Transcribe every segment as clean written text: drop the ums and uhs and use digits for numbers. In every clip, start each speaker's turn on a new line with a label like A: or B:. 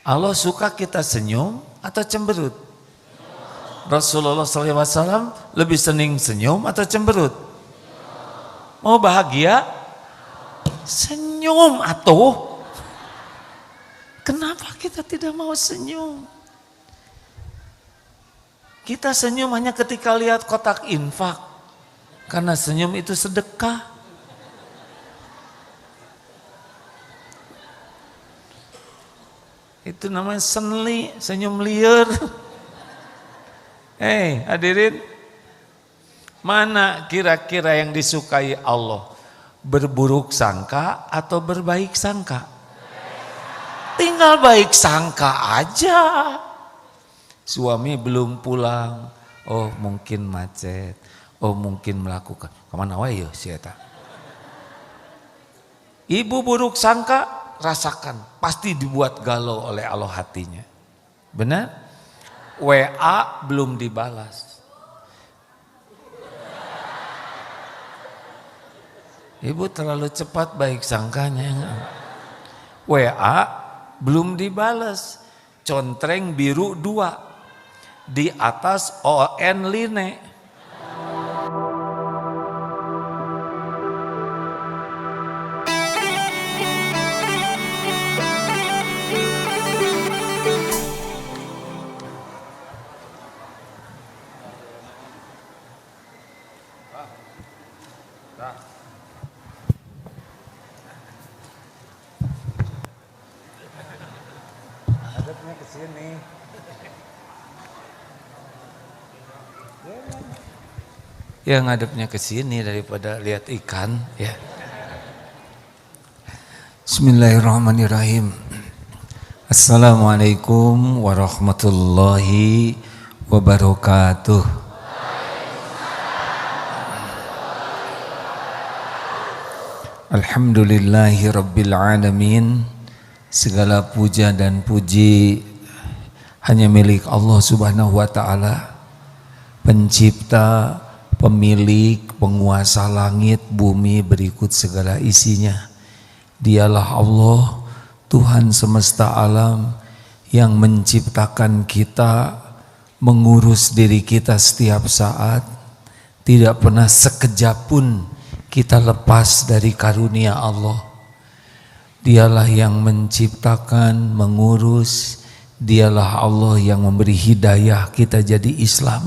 A: Allah suka kita senyum atau cemberut? Rasulullah SAW lebih senang senyum atau cemberut? Mau bahagia? Senyum atuh. Kenapa kita tidak mau senyum? Kita senyum hanya ketika lihat kotak infak. Karena senyum itu sedekah. Itu namanya senli, senyum liar. Hadirin, mana kira-kira yang disukai Allah? Berburuk sangka atau berbaik sangka? Tinggal baik sangka aja. Suami belum pulang, oh mungkin macet, oh mungkin melakukan. Kemana wae ya si eta? Ibu buruk sangka, rasakan pasti dibuat galau oleh Allah hatinya. Benar? WA belum dibalas. Ibu terlalu cepat baik sangkanya. WA belum dibalas. Contreng biru 2. Di atas ON line. Hadapnya ke sini. Ya ngadepnya ke sini daripada lihat ikan ya. Bismillahirrahmanirrahim. Assalamualaikum warahmatullahi wabarakatuh. Alhamdulillahi rabbil alamin. Segala puja dan puji hanya milik Allah Subhanahu wa ta'ala, pencipta, pemilik, penguasa langit, bumi berikut segala isinya. Dialah Allah, Tuhan semesta alam yang menciptakan kita, mengurus diri kita setiap saat. Tidak pernah sekejap pun kita lepas dari karunia Allah. Dialah yang menciptakan, mengurus. Dialah Allah yang memberi hidayah kita jadi Islam.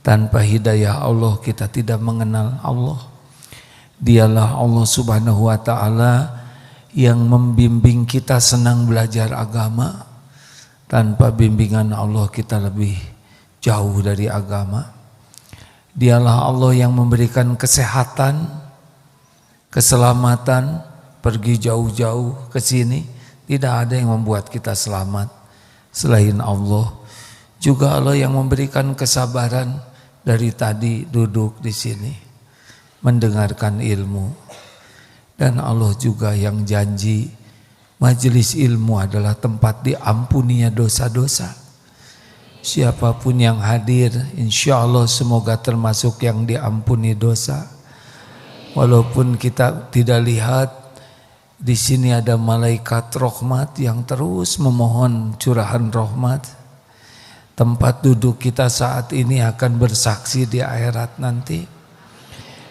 A: Tanpa hidayah Allah kita tidak mengenal Allah. Dialah Allah Subhanahu wa ta'ala yang membimbing kita senang belajar agama. Tanpa bimbingan Allah kita lebih jauh dari agama. Dialah Allah yang memberikan kesehatan, keselamatan. Pergi jauh-jauh ke sini, tidak ada yang membuat kita selamat selain Allah. Juga Allah yang memberikan kesabaran dari tadi duduk di sini mendengarkan ilmu. Dan Allah juga yang janji majelis ilmu adalah tempat diampuninya dosa-dosa. Siapapun yang hadir, insya Allah semoga termasuk yang diampuni dosa. Walaupun kita tidak lihat, di sini ada malaikat rahmat yang terus memohon curahan rahmat. Tempat duduk kita saat ini akan bersaksi di akhirat nanti.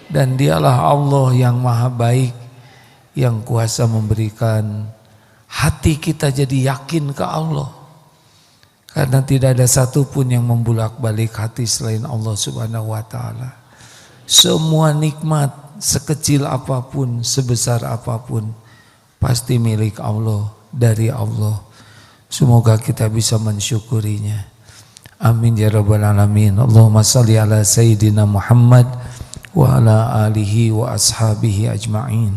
A: Dan dialah Allah yang maha baik, yang kuasa memberikan hati kita jadi yakin ke Allah. Karena tidak ada satupun yang membulak-balik hati selain Allah Subhanahu wa ta'ala. Semua nikmat sekecil apapun, sebesar apapun, pasti milik Allah, dari Allah. Semoga kita bisa mensyukurinya. Amin ya rabbal alamin. Allahumma salli ala sayyidina Muhammad wa ala alihi wa ashabihi ajma'in.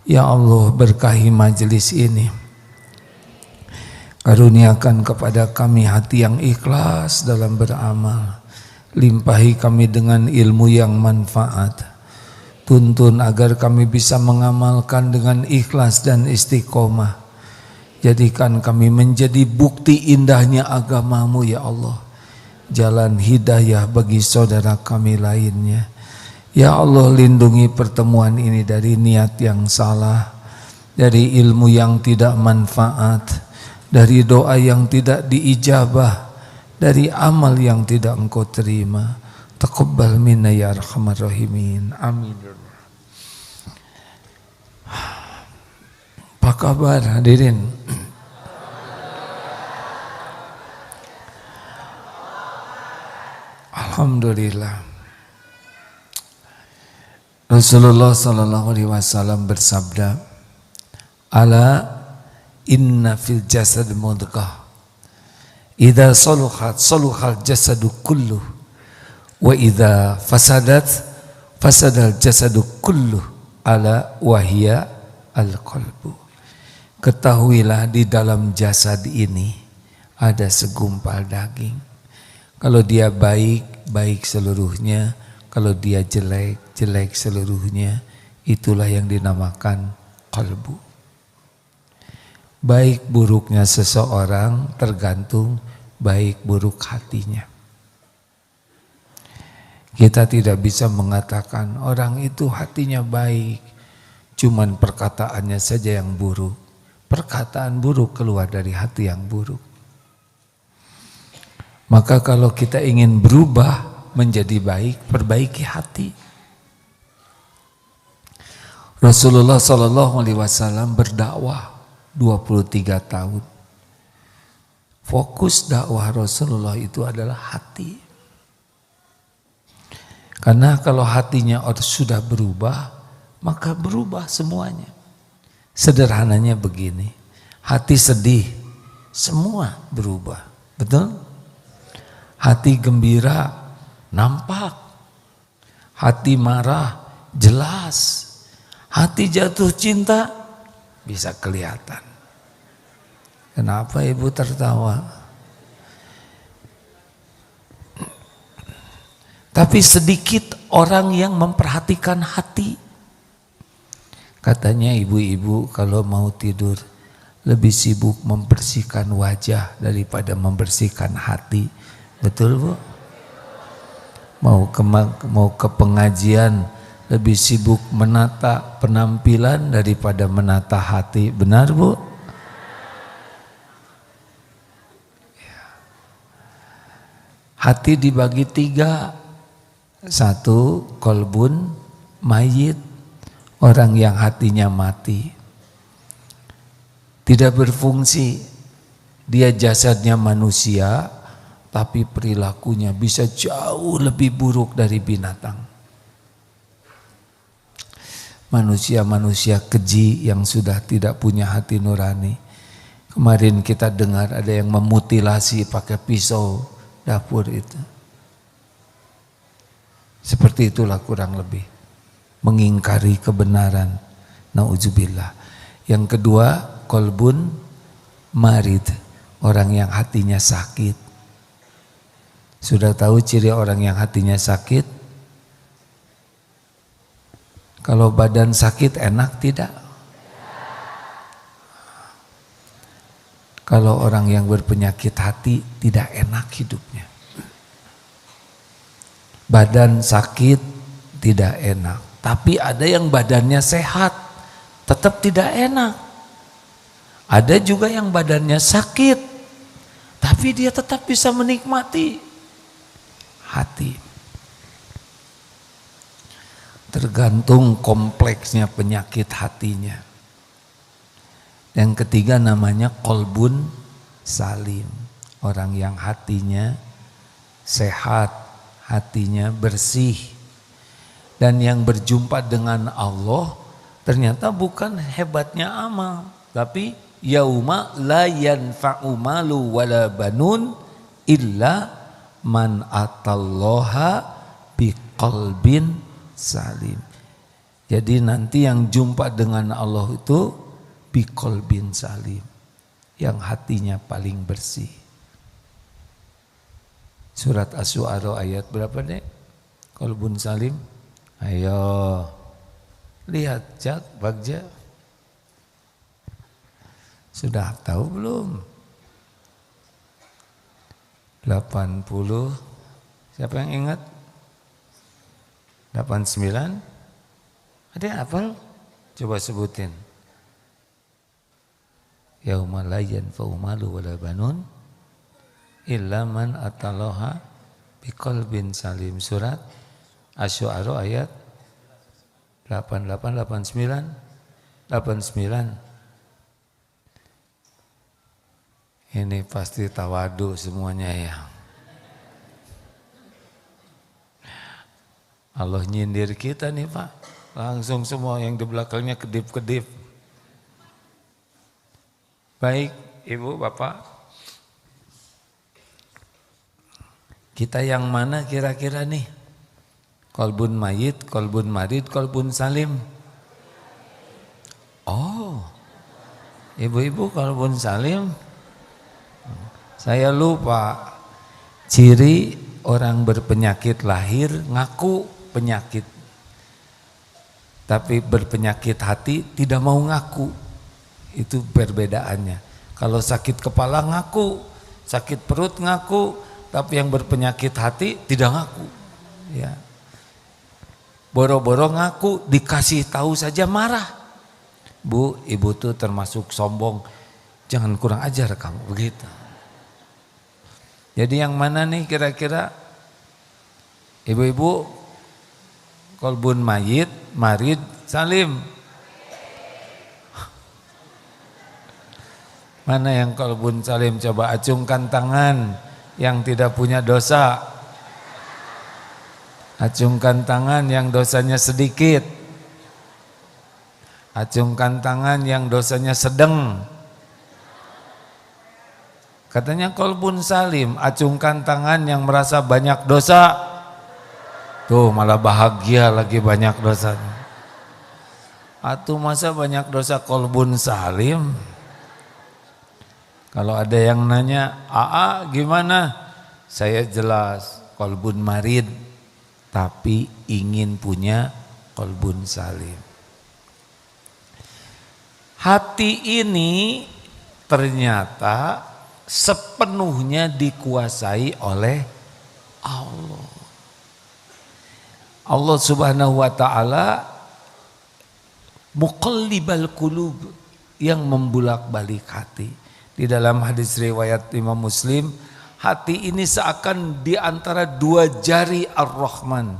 A: Ya Allah, berkahi majelis ini. Karuniakan kepada kami hati yang ikhlas dalam beramal. Limpahi kami dengan ilmu yang manfaat. Tuntun agar kami bisa mengamalkan dengan ikhlas dan istiqomah. Jadikan kami menjadi bukti indahnya agamamu ya Allah. Jalan hidayah bagi saudara kami lainnya. Ya Allah, lindungi pertemuan ini dari niat yang salah, dari ilmu yang tidak manfaat, dari doa yang tidak diijabah, dari amal yang tidak engkau terima. Taqabbal minna ya arhamar rahimin. Amin. Apa kabar hadirin? Alhamdulillah. Rasulullah sallallahu alaihi wasallam bersabda, "Ala inna fil jasad mudghah. Idza saluhat saluhal jasadu kulluh wa idza fasadat fasadal jasadu kulluh ala wahya al-qalbu." Ketahuilah di dalam jasad ini ada segumpal daging. Kalau dia baik, baik seluruhnya. Kalau dia jelek, jelek seluruhnya. Itulah yang dinamakan qalbu. Baik buruknya seseorang tergantung baik buruk hatinya. Kita tidak bisa mengatakan orang itu hatinya baik, cuman perkataannya saja yang buruk. Perkataan buruk keluar dari hati yang buruk. Maka kalau kita ingin berubah menjadi baik, perbaiki hati. Rasulullah sallallahu alaihi wasallam berdakwah 23 tahun. Fokus dakwah Rasulullah itu adalah hati. Karena kalau hatinya sudah berubah, maka berubah semuanya. Sederhananya begini, hati sedih, semua berubah. Betul? Hati gembira, nampak. Hati marah, jelas. Hati jatuh cinta, bisa kelihatan. Kenapa ibu tertawa? Tapi sedikit orang yang memperhatikan hati. Katanya ibu-ibu kalau mau tidur lebih sibuk membersihkan wajah daripada membersihkan hati. Betul bu? Mau ke pengajian lebih sibuk menata penampilan daripada menata hati. Benar bu? Hati dibagi 3. 1, kolbun mayit, orang yang hatinya mati, tidak berfungsi. Dia jasadnya manusia, tapi perilakunya bisa jauh lebih buruk dari binatang. Manusia-manusia keji yang sudah tidak punya hati nurani. Kemarin kita dengar ada yang memutilasi pakai pisau dapur itu. Seperti itulah kurang lebih. Mengingkari kebenaran. Nauzubillah. Yang kedua, kolbun marid. Orang yang hatinya sakit. Sudah tahu ciri orang yang hatinya sakit? Kalau badan sakit enak tidak? Kalau orang yang berpenyakit hati tidak enak hidupnya. Badan sakit tidak enak. Tapi ada yang badannya sehat, tetap tidak enak. Ada juga yang badannya sakit, tapi dia tetap bisa menikmati hati. Tergantung kompleksnya penyakit hatinya. Yang ketiga namanya kolbun salim. Orang yang hatinya sehat, hatinya bersih. Dan yang berjumpa dengan Allah ternyata bukan hebatnya amal, tapi yauma la yanfa'u malu wala banun illa man atallaha biqalbin salim. Jadi nanti yang jumpa dengan Allah itu biqalbin salim, yang hatinya paling bersih. Surat Asy-Syu'ara ayat berapa nih? Qalbun salim. Ayo lihat Jak Bagja. Sudah tahu belum? 80. Siapa yang ingat? 89. Ada yang hafal? Coba sebutin. yauma la yanfa'u malu wala banun illa man atallaha biqalbin salim. Surat Asy-Syu'ara ayat 88, 89, 89. Ini pasti tawadu semuanya ya. Allah nyindir kita nih Pak. Langsung semua yang di belakangnya kedip-kedip. Baik Ibu, Bapak. Kita yang mana kira-kira nih? Qalbun mayit, qalbun marid, qalbun salim. Oh, ibu-ibu qalbun salim. Saya lupa. Ciri orang berpenyakit lahir ngaku penyakit. Tapi berpenyakit hati tidak mau ngaku. Itu perbedaannya. Kalau sakit kepala ngaku, sakit perut ngaku, tapi yang berpenyakit hati tidak ngaku. Ya. Boro-boro ngaku, dikasih tahu saja marah. Bu, ibu tuh termasuk sombong, jangan kurang ajar kamu, begitu. Jadi yang mana nih kira-kira? Ibu-ibu, qalbun mayit, marid, salim. Mana yang qalbun salim? Coba acungkan tangan yang tidak punya dosa. Acungkan tangan yang dosanya sedikit. Acungkan tangan yang dosanya sedang. Katanya qalbun salim, acungkan tangan yang merasa banyak dosa. Tuh malah bahagia lagi banyak dosanya. Atuh masa banyak dosa qalbun salim? Kalau ada yang nanya, "Aa gimana?" Saya jelas, qalbun marid, tapi ingin punya qalbun salim. Hati ini ternyata sepenuhnya dikuasai oleh Allah. Allah Subhanahu wa taala muqallibal qulub, yang membulak-balik hati. Di dalam hadis riwayat Imam Muslim, hati ini seakan di antara dua jari Ar-Rahman.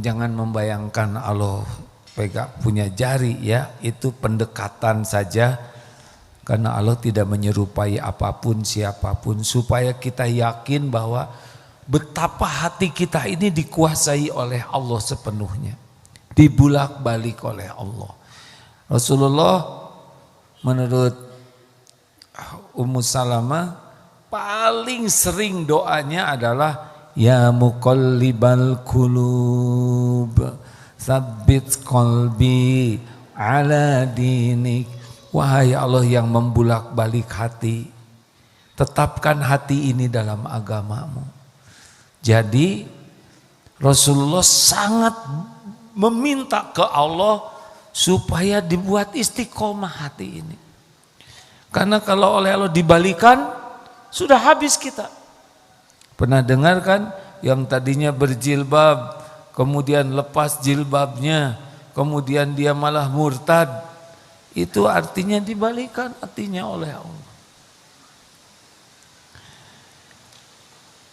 A: Jangan membayangkan Allah punya jari ya, itu pendekatan saja. Karena Allah tidak menyerupai apapun siapapun, supaya kita yakin bahwa betapa hati kita ini dikuasai oleh Allah sepenuhnya, dibulak-balik oleh Allah. Rasulullah menurut Ummu Salamah paling sering doanya adalah ya muqallibal qulub tsabbit qalbi ala dinik. Wahai Allah yang membulak-balik hati, tetapkan hati ini dalam agamamu. Jadi Rasulullah sangat meminta ke Allah supaya dibuat istiqomah hati ini. Karena kalau oleh Allah dibalikan, sudah habis kita. Pernah dengar kan yang tadinya berjilbab, kemudian lepas jilbabnya, kemudian dia malah murtad. Itu artinya dibalikan hatinya oleh Allah.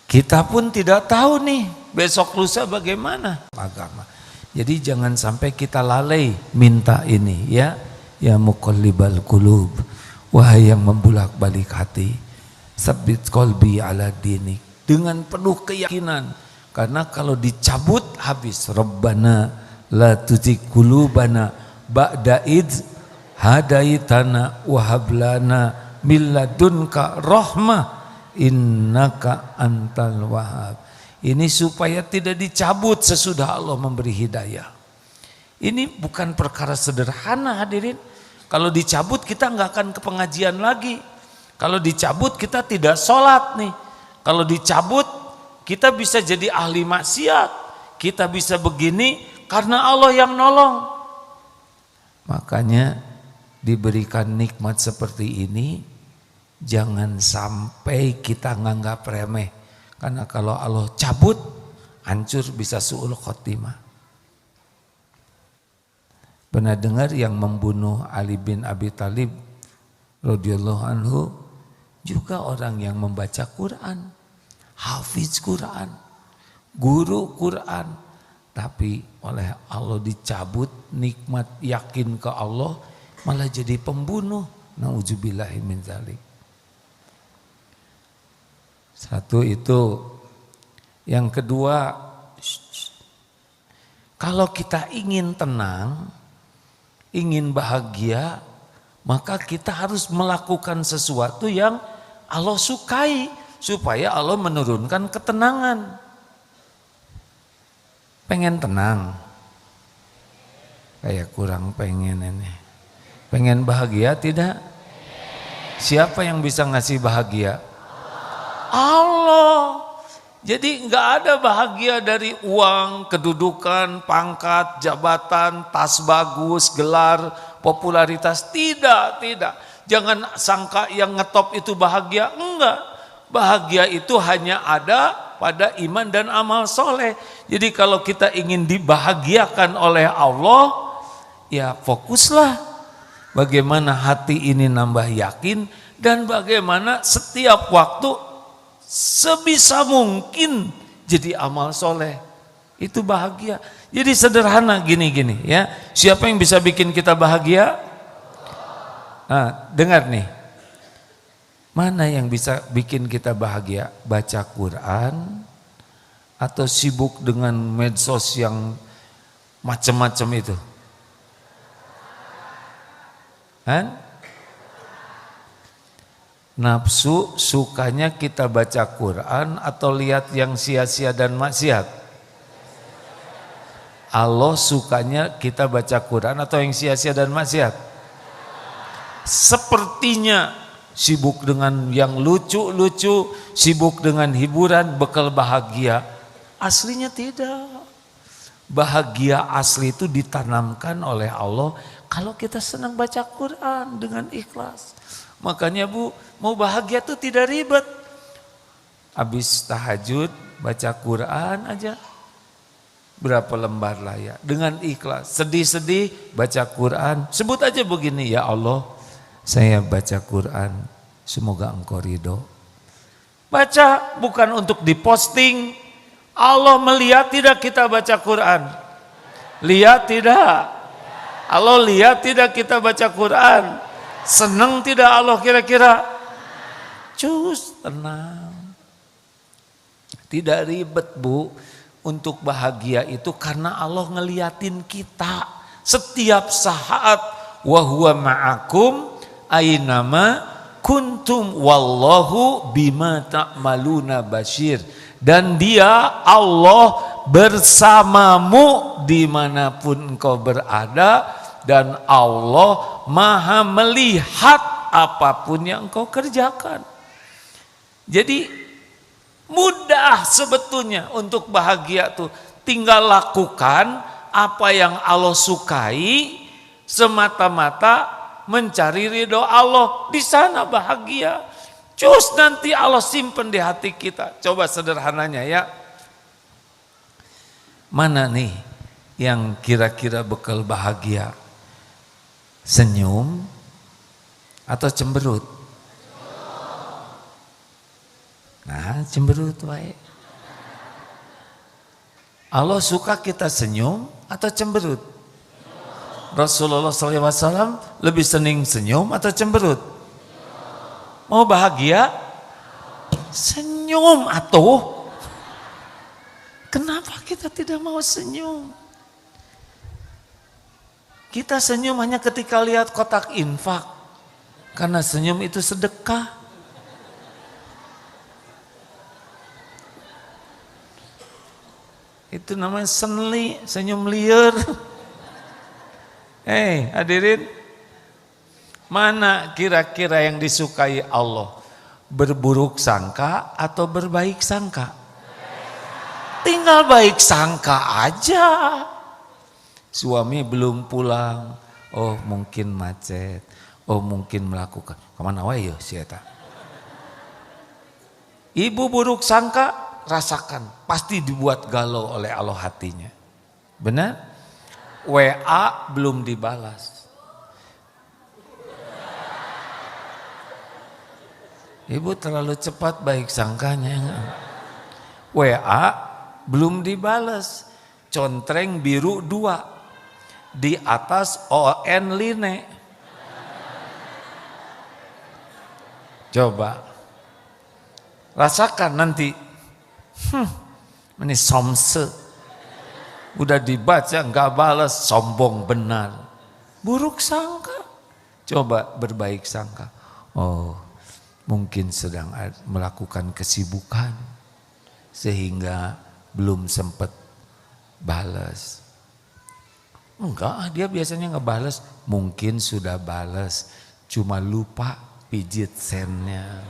A: Kita pun tidak tahu nih besok lusa bagaimana agama. Jadi jangan sampai kita lalai minta ini ya. Ya muqallibal qulub, wahai yang membulak-balik hati, tsabbit qalbi ala dinik, dengan penuh keyakinan. Karena kalau dicabut habis. Rabbana la tuzigh qulubana ba'da idz hadaitana wa hab lana min ladunka rahmah innaka antal wahhab. Ini supaya tidak dicabut sesudah Allah memberi hidayah. Ini bukan perkara sederhana hadirin. Kalau dicabut kita nggak akan ke pengajian lagi. Kalau dicabut kita tidak sholat nih. Kalau dicabut kita bisa jadi ahli maksiat. Kita bisa begini karena Allah yang nolong. Makanya diberikan nikmat seperti ini, jangan sampai kita nganggap remeh. Karena kalau Allah cabut, hancur bisa su'ul khotimah. Pernah dengar yang membunuh Ali bin Abi Thalib radhiyallahu anhu juga orang yang membaca Quran, hafiz Quran, guru Quran, tapi oleh Allah dicabut nikmat yakin ke Allah, malah jadi pembunuh. Nauzubillahi min dzalik. Satu itu. Yang kedua, kalau kita ingin tenang, ingin bahagia, maka kita harus melakukan sesuatu yang Allah sukai supaya Allah menurunkan ketenangan. Pengen tenang? Kayak kurang pengen ini. Pengen bahagia tidak? Siapa yang bisa ngasih bahagia? Allah. Jadi nggak ada bahagia dari uang, kedudukan, pangkat, jabatan, tas bagus, gelar, popularitas. Tidak. Jangan sangka yang ngetop itu bahagia. Enggak. Bahagia itu hanya ada pada iman dan amal soleh. Jadi kalau kita ingin dibahagiakan oleh Allah, ya fokuslah. Bagaimana hati ini nambah yakin dan bagaimana setiap waktu sebisa mungkin jadi amal soleh. Itu bahagia. Jadi sederhana gini ya. Siapa yang bisa bikin kita bahagia? Nah, dengar nih. Mana yang bisa bikin kita bahagia? Baca Quran atau sibuk dengan medsos yang macam-macam itu? Kan? Nafsu sukanya kita baca Quran atau lihat yang sia-sia dan maksiat? Allah sukanya kita baca Quran atau yang sia-sia dan maksiat? Sepertinya sibuk dengan yang lucu-lucu, sibuk dengan hiburan, bekal bahagia. Aslinya tidak. Bahagia asli itu ditanamkan oleh Allah kalau kita senang baca Quran dengan ikhlas. Makanya Bu, mau bahagia itu tidak ribet. Habis tahajud baca Quran aja. Berapa lembar lah ya. Dengan ikhlas. Sedih-sedih baca Quran. Sebut aja begini, ya Allah, saya baca Quran. Semoga Engkau ridho. Baca bukan untuk diposting. Allah melihat tidak kita baca Quran? Lihat tidak? Allah lihat tidak kita baca Quran? Senang tidak Allah kira-kira? Cus, tenang. Tidak ribet Bu. Untuk bahagia itu karena Allah ngeliatin kita setiap saat. Wa huwa ma'akum aynama kuntum wallahu bima ta'maluna basyir. Dan dia Allah bersamamu dimanapun engkau berada. Dan Allah maha melihat apapun yang engkau kerjakan. Jadi mudah sebetulnya untuk bahagia tuh. Tinggal lakukan apa yang Allah sukai semata-mata mencari ridho Allah. Di sana bahagia. Cus, nanti Allah simpen di hati kita. Coba sederhananya ya. Mana nih yang kira-kira bekal bahagia? Senyum atau cemberut? Nah, cemberut wae. Allah suka kita senyum atau cemberut? Rasulullah SAW lebih senang senyum atau cemberut? Mau bahagia? Senyum atuh. Kenapa kita tidak mau senyum? Kita senyum hanya ketika lihat kotak infak. Karena senyum itu sedekah. Itu namanya senli, senyum liar. Hadirin. Mana kira-kira yang disukai Allah? Berburuk sangka atau berbaik sangka? Tinggal baik sangka aja. Suami belum pulang, oh mungkin macet, oh mungkin melakukan. Kemana wae ya si eta? Ibu buruk sangka, rasakan. Pasti dibuat galau oleh Allah hatinya. Benar? WA belum dibalas. Ibu terlalu cepat baik sangkanya. WA belum dibales. Contreng biru 2. Di atas ON line. Coba. Rasakan nanti. Ini somse. Udah dibaca nggak balas, sombong benar. Buruk sangka. Coba berbaik sangka. Oh, mungkin sedang melakukan kesibukan sehingga belum sempat balas. Enggak, dia biasanya ngebales. Mungkin sudah balas, cuma lupa pijit sennya.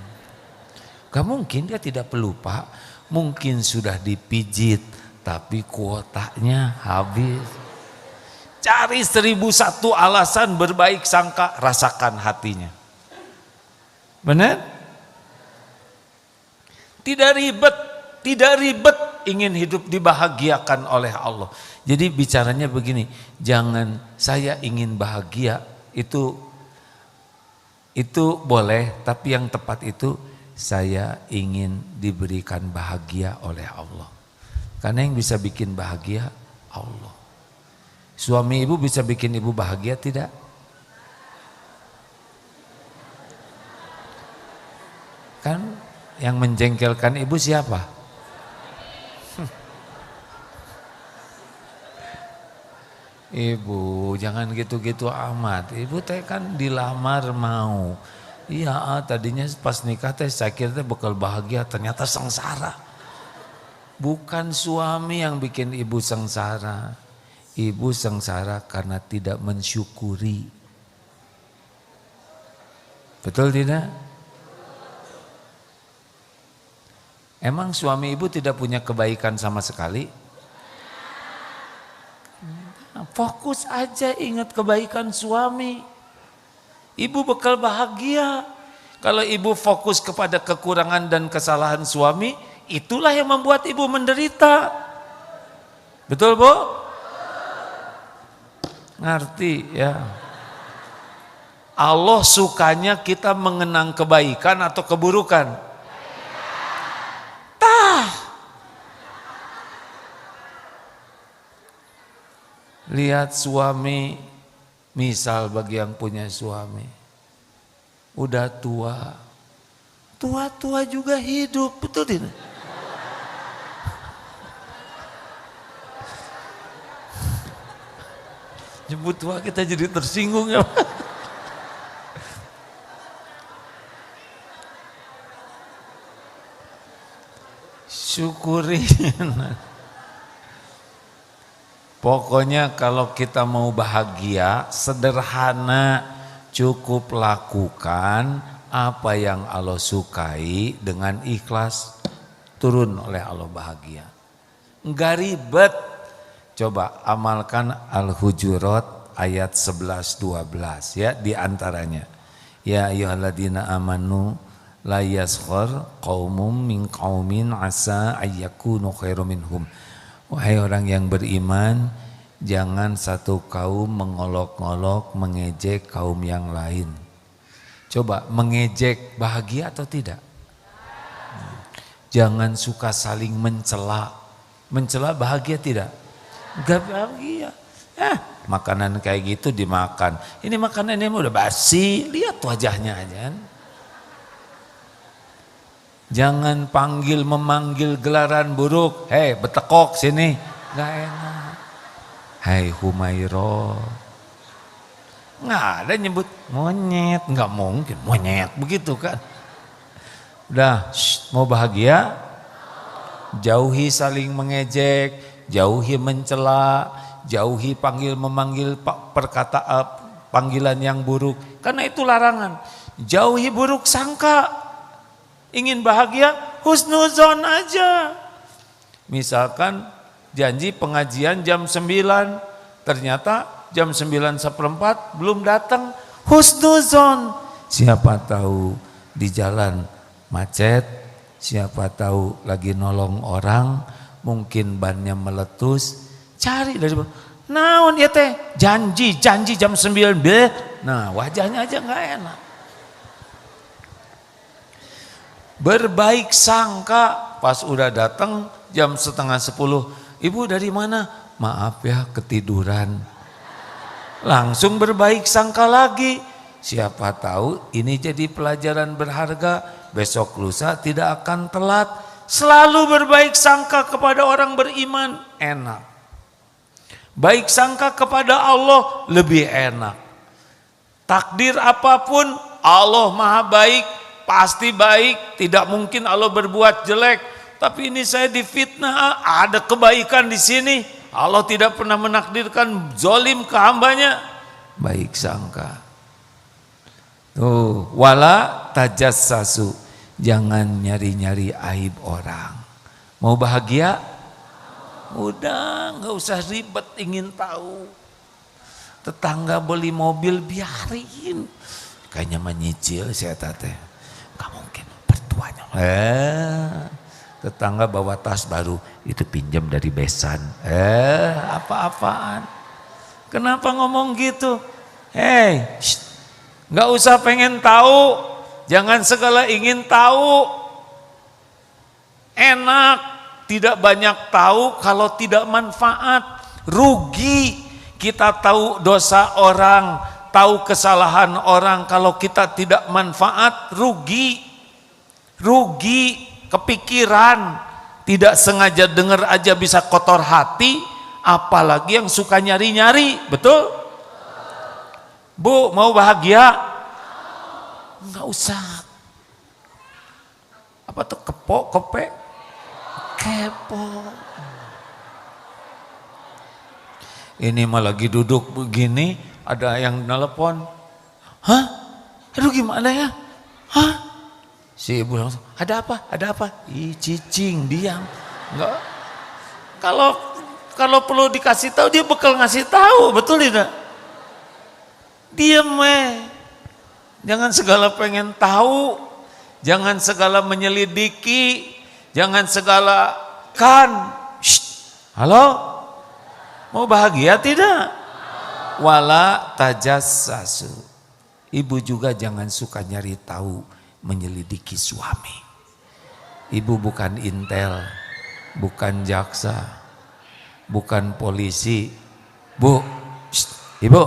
A: Gak mungkin dia tidak pelupa. Mungkin sudah dipijit, tapi kuotanya habis. Cari 1001 alasan berbaik sangka, rasakan hatinya. Benar? Tidak ribet ingin hidup dibahagiakan oleh Allah. Jadi bicaranya begini, jangan saya ingin bahagia, itu boleh, tapi yang tepat itu saya ingin diberikan bahagia oleh Allah. Karena yang bisa bikin bahagia Allah. Suami ibu bisa bikin ibu bahagia tidak? Kan yang menjengkelkan ibu siapa? Ibu jangan gitu-gitu amat. Ibu teh kan dilamar mau. Iya, tadinya pas nikah teh saya kira teh bakal bahagia, ternyata sengsara. Bukan suami yang bikin ibu sengsara. Ibu sengsara karena tidak mensyukuri. Betul tidak? Emang suami ibu tidak punya kebaikan sama sekali? Fokus aja ingat kebaikan suami. Ibu bakal bahagia. Kalau ibu fokus kepada kekurangan dan kesalahan suami, itulah yang membuat ibu menderita. Betul, Bu? Ngerti ya? Allah sukanya kita mengenang kebaikan atau keburukan? Lihat suami, misal bagi yang punya suami, udah tua, tua juga hidup, betul tidak? Nyebut tua kita jadi tersinggung ya. Syukurin. Pokoknya kalau kita mau bahagia, sederhana, cukup lakukan apa yang Allah sukai dengan ikhlas, turun oleh Allah bahagia. Enggak ribet. Coba amalkan Al-Hujurat ayat 11-12 ya, di antaranya. Ya ayyuhalladzina amanu la yaskhar qaumum min qaumin asa ayyakunu khairum minhum. Wahai orang yang beriman, jangan satu kaum mengolok-olok, mengejek kaum yang lain. Coba mengejek bahagia atau tidak? Jangan suka saling mencela. Mencela bahagia tidak? Enggak bahagia. Makanan kayak gitu dimakan. Ini makanan ini udah basi, lihat wajahnya aja kan. Jangan memanggil gelaran buruk. Hei betekok sini. Gak enak. Hai Humairo. Nggak ada nyebut monyet. Nggak mungkin monyet begitu kan. Udah mau bahagia. Jauhi saling mengejek. Jauhi mencela. Jauhi memanggil panggilan yang buruk. Karena itu larangan. Jauhi buruk sangka. Ingin bahagia, husnuzon aja. Misalkan janji pengajian jam 9, ternyata jam 9:04 belum datang, husnuzon. Siapa tahu di jalan macet, siapa tahu lagi nolong orang, mungkin bannya meletus, cari dari naon ya teh, janji jam 9, nah wajahnya aja nggak enak. Berbaik sangka, pas udah datang jam 9:30, ibu dari mana? Maaf ya ketiduran. Langsung berbaik sangka lagi. Siapa tahu ini jadi pelajaran berharga, besok lusa tidak akan telat. Selalu berbaik sangka kepada orang beriman, enak. Baik sangka kepada Allah lebih enak. Takdir apapun Allah maha baik, pasti baik, tidak mungkin Allah berbuat jelek. Tapi ini saya difitnah, ada kebaikan di sini. Allah tidak pernah menakdirkan zalim ke hambanya. Baik sangka. Tuh, wala tajassasu, jangan nyari-nyari aib orang. Mau bahagia? Udah, nggak usah ribet ingin tahu. Tetangga beli mobil biarin, kayaknya menyicil saya teh. Gak mungkin pertuanya. Tetangga bawa tas baru, itu pinjam dari besan. Apa-apaan? Kenapa ngomong gitu? Nggak usah pengen tahu, jangan segala ingin tahu. Enak, tidak banyak tahu kalau tidak manfaat, rugi. Kita tahu dosa orang, tahu kesalahan orang, kalau kita tidak manfaat, rugi. Rugi, kepikiran, tidak sengaja dengar aja bisa kotor hati, apalagi yang suka nyari-nyari, betul? Bu, mau bahagia? Enggak usah. Apa tuh kepo, kepo. Ini mah lagi duduk begini, ada yang nelpon. Hah? Aduh gimana ya? Hah? Si ibu langsung, ada apa? Ada apa? Ih, cicing, diam. Enggak. Kalau perlu dikasih tahu, dia bakal ngasih tahu, betul tidak? Diam Jangan segala pengen tahu, jangan segala menyelidiki, jangan segala kan. Halo? Mau bahagia tidak? Wala tajassasu. Ibu juga jangan suka nyari tahu, menyelidiki suami. Ibu bukan intel, bukan jaksa, bukan polisi. Bu, ibu,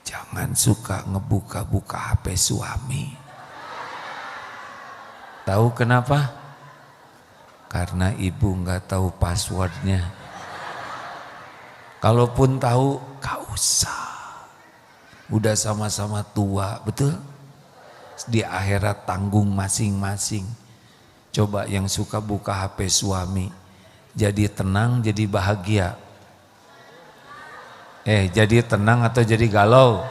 A: jangan suka ngebuka-buka HP suami. Tahu kenapa? Karena ibu nggak tahu passwordnya. Kalaupun tahu, gak usah. Udah sama-sama tua, betul? Di akhirat tanggung masing-masing. Coba yang suka buka HP suami, jadi tenang, jadi bahagia. Jadi tenang atau jadi galau?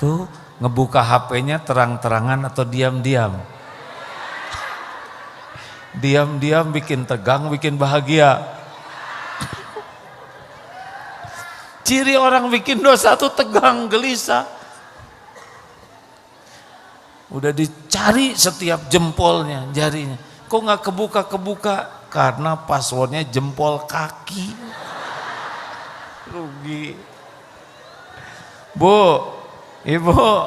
A: Tuh, ngebuka HP-nya terang-terangan atau diam-diam? Diam-diam bikin tegang, bikin bahagia. Ciri orang bikin dosa tuh tegang, gelisah. Udah dicari setiap jempolnya, jarinya. Kok nggak kebuka-kebuka? Karena passwordnya jempol kaki. Rugi. Bu, ibu,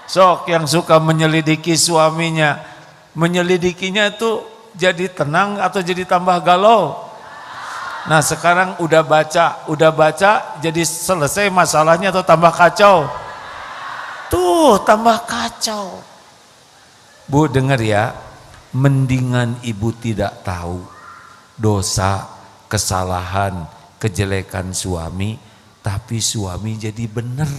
A: sok yang suka menyelidiki suaminya, menyelidikinya itu jadi tenang atau jadi tambah galau? Nah sekarang udah baca jadi selesai masalahnya atau tambah kacau? Tuh tambah kacau. Bu dengar ya, mendingan ibu tidak tahu dosa, kesalahan, kejelekan suami, tapi suami jadi benar.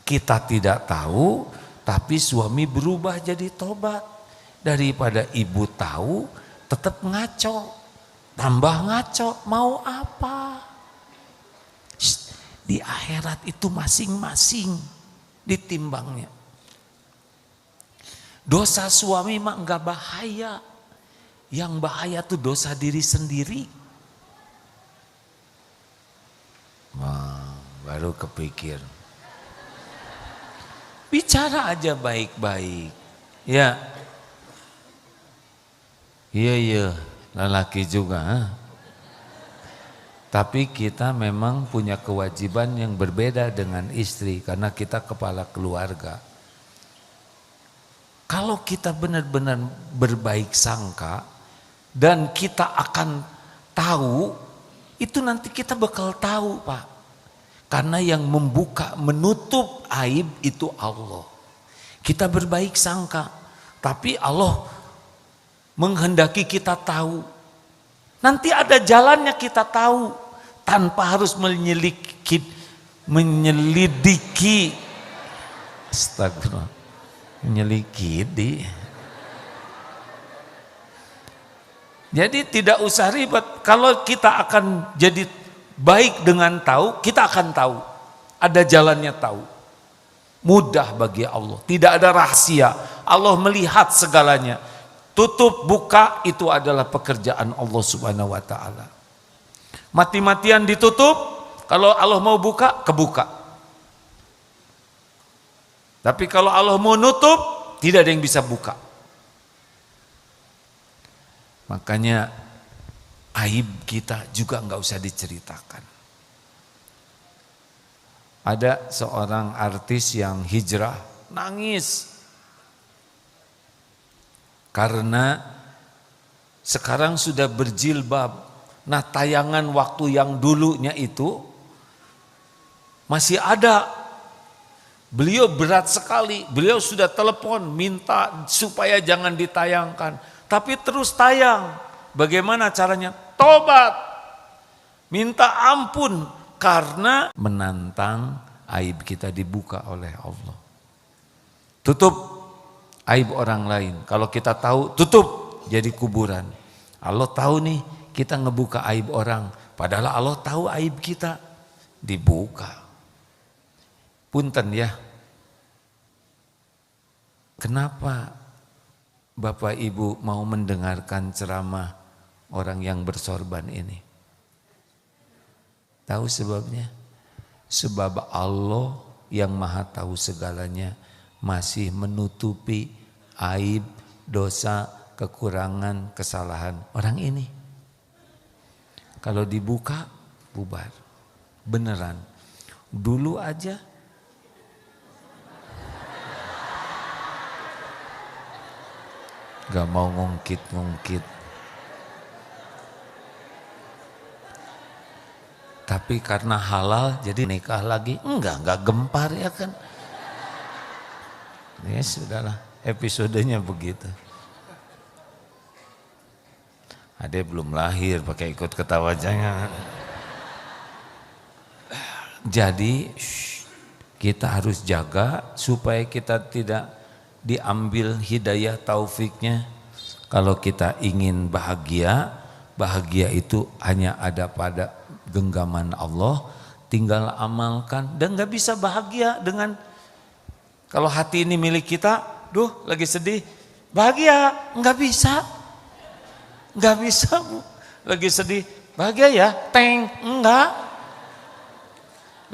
A: Kita tidak tahu, tapi suami berubah jadi tobat. Daripada ibu tahu, tetap ngaco. Tambah ngaco, mau apa? Di akhirat itu masing-masing ditimbangnya. Dosa suami mah enggak bahaya. Yang bahaya tuh dosa diri sendiri. Wah, baru kepikir. Bicara aja baik-baik. Ya. Iya. Lelaki juga. Tapi kita memang punya kewajiban yang berbeda dengan istri karena kita kepala keluarga. kalau kita benar-benar berbaik sangka dan kita akan tahu, itu nanti kita bakal tahu, Pak. Karena yang membuka, menutup aib itu Allah. Kita berbaik sangka, tapi Allah menghendaki kita tahu. Nanti ada jalannya kita tahu, tanpa harus menyelidiki. Astagfirullah. Menyelidiki. Jadi tidak usah ribet. Kalau kita akan jadi baik dengan tahu, kita akan tahu. Ada jalannya tahu. Mudah bagi Allah. Tidak ada rahasia. Allah melihat segalanya. Tutup, buka, itu adalah pekerjaan Allah Subhanahu wa ta'ala. Mati-matian ditutup, kalau Allah mau buka, kebuka. Tapi kalau Allah mau nutup, tidak ada yang bisa buka. Makanya aib kita juga nggak usah diceritakan. Ada seorang artis yang hijrah, nangis. Karena sekarang sudah berjilbab. Nah, tayangan waktu yang dulunya itu masih ada. Beliau berat sekali, beliau sudah telepon minta supaya jangan ditayangkan. Tapi terus tayang. Bagaimana caranya? Tobat. Minta ampun karena menantang aib kita dibuka oleh Allah. Tutup aib orang lain. Kalau kita tahu, tutup jadi kuburan. Allah tahu nih kita ngebuka aib orang. Padahal Allah tahu aib kita dibuka. Punten ya. Kenapa Bapak Ibu mau mendengarkan ceramah orang yang bersorban ini? Tahu sebabnya? Sebab Allah yang maha tahu segalanya masih menutupi aib, dosa, kekurangan, kesalahan orang ini. Kalau dibuka, bubar. Beneran. Dulu aja gak mau ngungkit-ngungkit. Tapi karena halal jadi nikah lagi. Enggak gempar ya kan. Ya sudahlah, episodenya begitu. Ade belum lahir pakai ikut ketawa jangan. Jadi kita harus jaga supaya kita tidak diambil hidayah taufiknya. Kalau kita ingin bahagia, bahagia itu hanya ada pada genggaman Allah, tinggal amalkan. Dan gak bisa bahagia dengan, kalau hati ini milik kita, duh lagi sedih, bahagia, gak bisa. Gak bisa Bu, lagi sedih, bahagia ya, teng, enggak.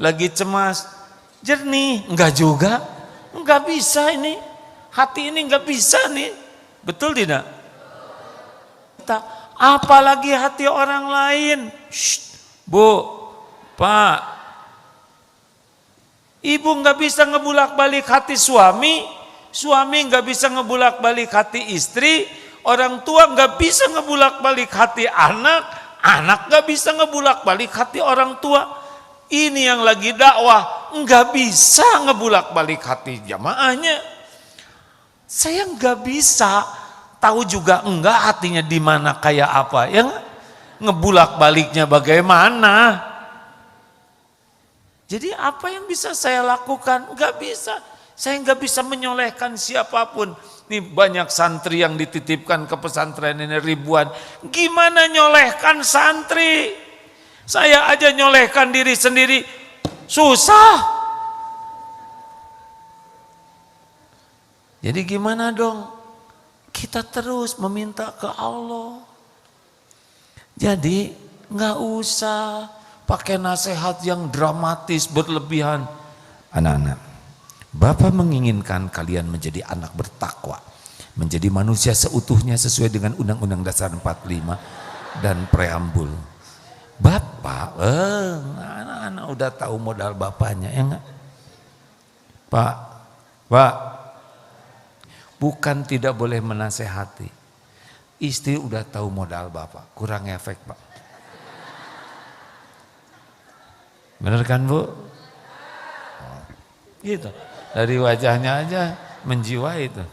A: Lagi cemas, jernih, enggak juga, enggak bisa ini. Hati ini nggak bisa nih, betul tidak? Apalagi hati orang lain. Bu, Pak, ibu nggak bisa ngebulak-balik hati suami, suami nggak bisa ngebulak-balik hati istri, orang tua nggak bisa ngebulak-balik hati anak, anak nggak bisa ngebulak-balik hati orang tua. Ini yang lagi dakwah nggak bisa ngebulak-balik hati jamaahnya. Saya nggak bisa, tahu juga enggak hatinya di mana kayak apa, yang ngebulak baliknya bagaimana. Jadi apa yang bisa saya lakukan? Nggak bisa. Saya nggak bisa menyolehkan siapapun. Nih banyak santri yang dititipkan ke pesantren ini ribuan. Gimana nyolehkan santri? Saya aja nyolehkan diri sendiri susah. Jadi gimana dong? Kita terus meminta ke Allah. Jadi nggak usah pakai nasihat yang dramatis berlebihan. Anak-anak, Bapak menginginkan kalian menjadi anak bertakwa, menjadi manusia seutuhnya sesuai dengan Undang-Undang Dasar 45 dan preambul. Bapak, anak-anak udah tahu modal bapaknya, ya enggak? Pak, Bukan tidak boleh menasehati. Istri udah tahu modal bapak, kurang efek pak. Bener kan bu? Gitu. Dari wajahnya aja menjiwai itu.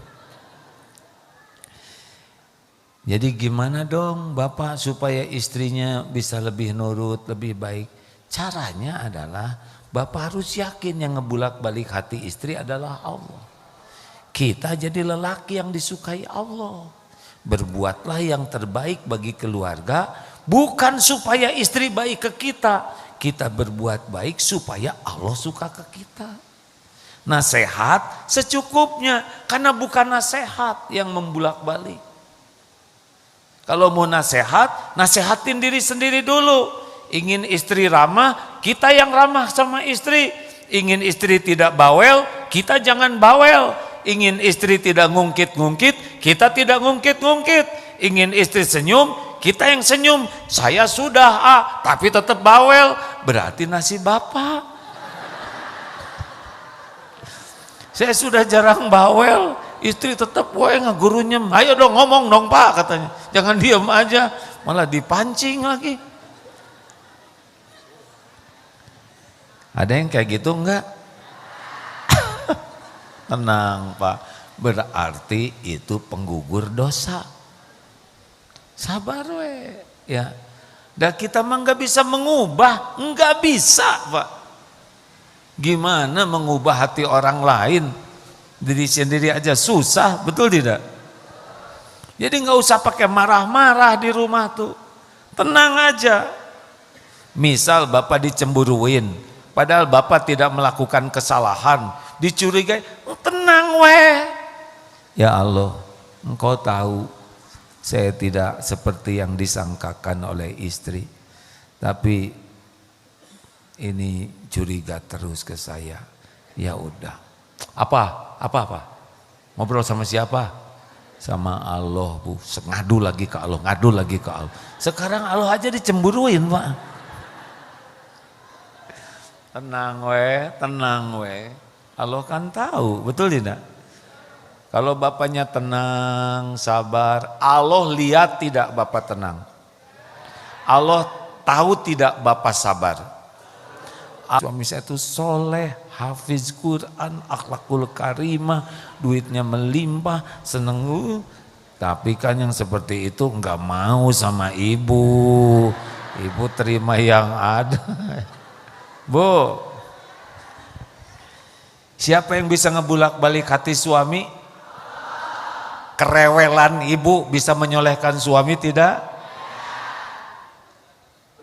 A: Jadi gimana dong bapak supaya istrinya bisa lebih nurut, lebih baik? Caranya adalah bapak harus yakin yang ngebulak-balik hati istri adalah Allah. Kita jadi lelaki yang disukai Allah. Berbuatlah yang terbaik bagi keluarga, bukan supaya istri baik ke kita. Kita berbuat baik supaya Allah suka ke kita. Nasihat secukupnya, karena bukan nasihat yang membulak-balik. Kalau mau nasihat, nasihatin diri sendiri dulu. Ingin istri ramah, kita yang ramah sama istri. Ingin istri tidak bawel, kita jangan bawel. Ingin istri tidak ngungkit-ngungkit, kita tidak ngungkit-ngungkit. Ingin istri senyum, kita yang senyum. Saya sudah tapi tetap bawel, berarti nasib bapak. Saya sudah jarang bawel, istri tetap gurunya. Ayo dong ngomong dong pak katanya. Jangan diam aja, malah dipancing lagi. Ada yang kayak gitu enggak? Tenang pak, berarti itu penggugur dosa. Sabar we, ya. Dan kita mah nggak bisa mengubah, nggak bisa pak. Gimana mengubah hati orang lain? Diri sendiri aja susah, betul tidak? Jadi nggak usah pakai marah-marah di rumah tuh, tenang aja. Misal bapak dicemburuin, padahal bapak tidak melakukan kesalahan, dicurigai, tenang weh. Ya Allah, engkau tahu saya tidak seperti yang disangkakan oleh istri, tapi ini curiga terus ke saya. Ya udah, apa? Ngobrol sama siapa? Sama Allah bu. Ngadu lagi ke Allah, ngadu lagi ke Allah. Sekarang Allah aja dicemburuin pak. Tenang weh. Allah kan tahu, betul tidak? Kalau bapaknya tenang, sabar, Allah lihat tidak bapak tenang. Allah tahu tidak bapak sabar. Suami saya itu soleh, hafiz Quran, akhlakul karimah, duitnya melimpah, seneng. Tapi kan yang seperti itu nggak mau sama ibu. Ibu terima yang ada. Bu, siapa yang bisa ngebulak-balik hati suami? Kerewelan ibu bisa menyolehkan suami tidak?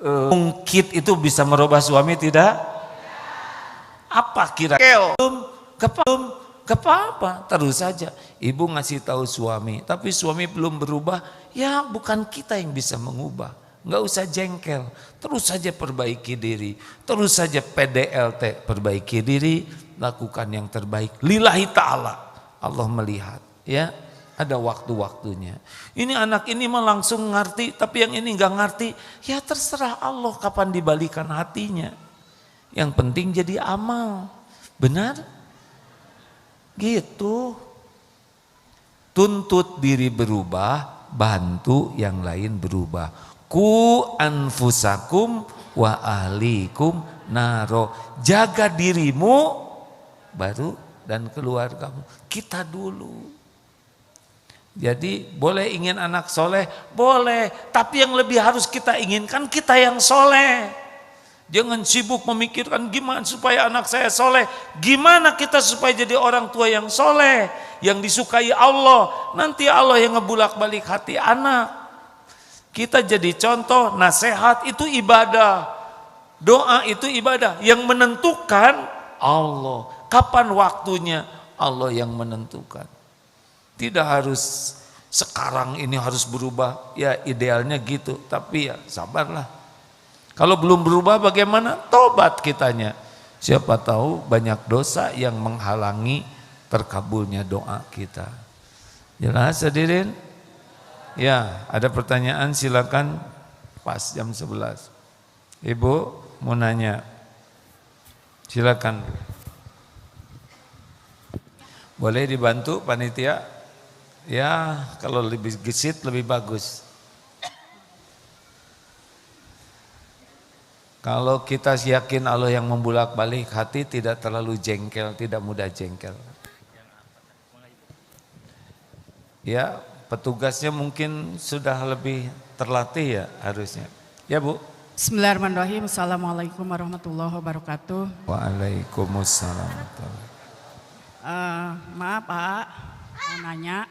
A: Ungkit itu bisa merubah suami tidak? Apa kira-kira? Gak apa-apa, terus saja. Ibu ngasih tahu suami, tapi suami belum berubah, ya bukan kita yang bisa mengubah. Nggak usah jengkel, terus saja perbaiki diri, terus saja PDLT, perbaiki diri, lakukan yang terbaik. Lillahi ta'ala, Allah melihat, ya ada waktu-waktunya. Ini anak ini mah langsung ngerti, tapi yang ini nggak ngerti, ya terserah Allah kapan dibalikan hatinya. Yang penting jadi amal, benar? Gitu. Tuntut diri berubah, bantu yang lain berubah. Ku anfusakum wa ahlikum naro. Jaga dirimu baru dan keluargamu. Kita dulu. Jadi boleh ingin anak soleh, boleh. Tapi yang lebih harus kita inginkan kita yang soleh. Jangan sibuk memikirkan gimana supaya anak saya soleh. Gimana kita supaya jadi orang tua yang soleh, yang disukai Allah. Nanti Allah yang ngebulak balik hati anak. Kita jadi contoh, nasihat itu ibadah. Doa itu ibadah. Yang menentukan Allah. Kapan waktunya? Allah yang menentukan. Tidak harus sekarang ini harus berubah. Ya idealnya gitu. Tapi ya sabarlah. Kalau belum berubah bagaimana? Tobat kitanya. Siapa tahu banyak dosa yang menghalangi terkabulnya doa kita. Jelas hadirin? Ya, ada pertanyaan silakan, pas jam 11. Ibu mau nanya. Silakan. Boleh dibantu panitia? Ya, kalau lebih gesit lebih bagus. Kalau kita yakin Allah yang membulak-balik hati, tidak terlalu jengkel, tidak mudah jengkel. Ya, petugasnya mungkin sudah lebih terlatih ya harusnya. Ya Bu.
B: Bismillahirrahmanirrahim. Assalamualaikum warahmatullahi wabarakatuh.
A: Waalaikumsalam.
B: Maaf Pak, mau nanya.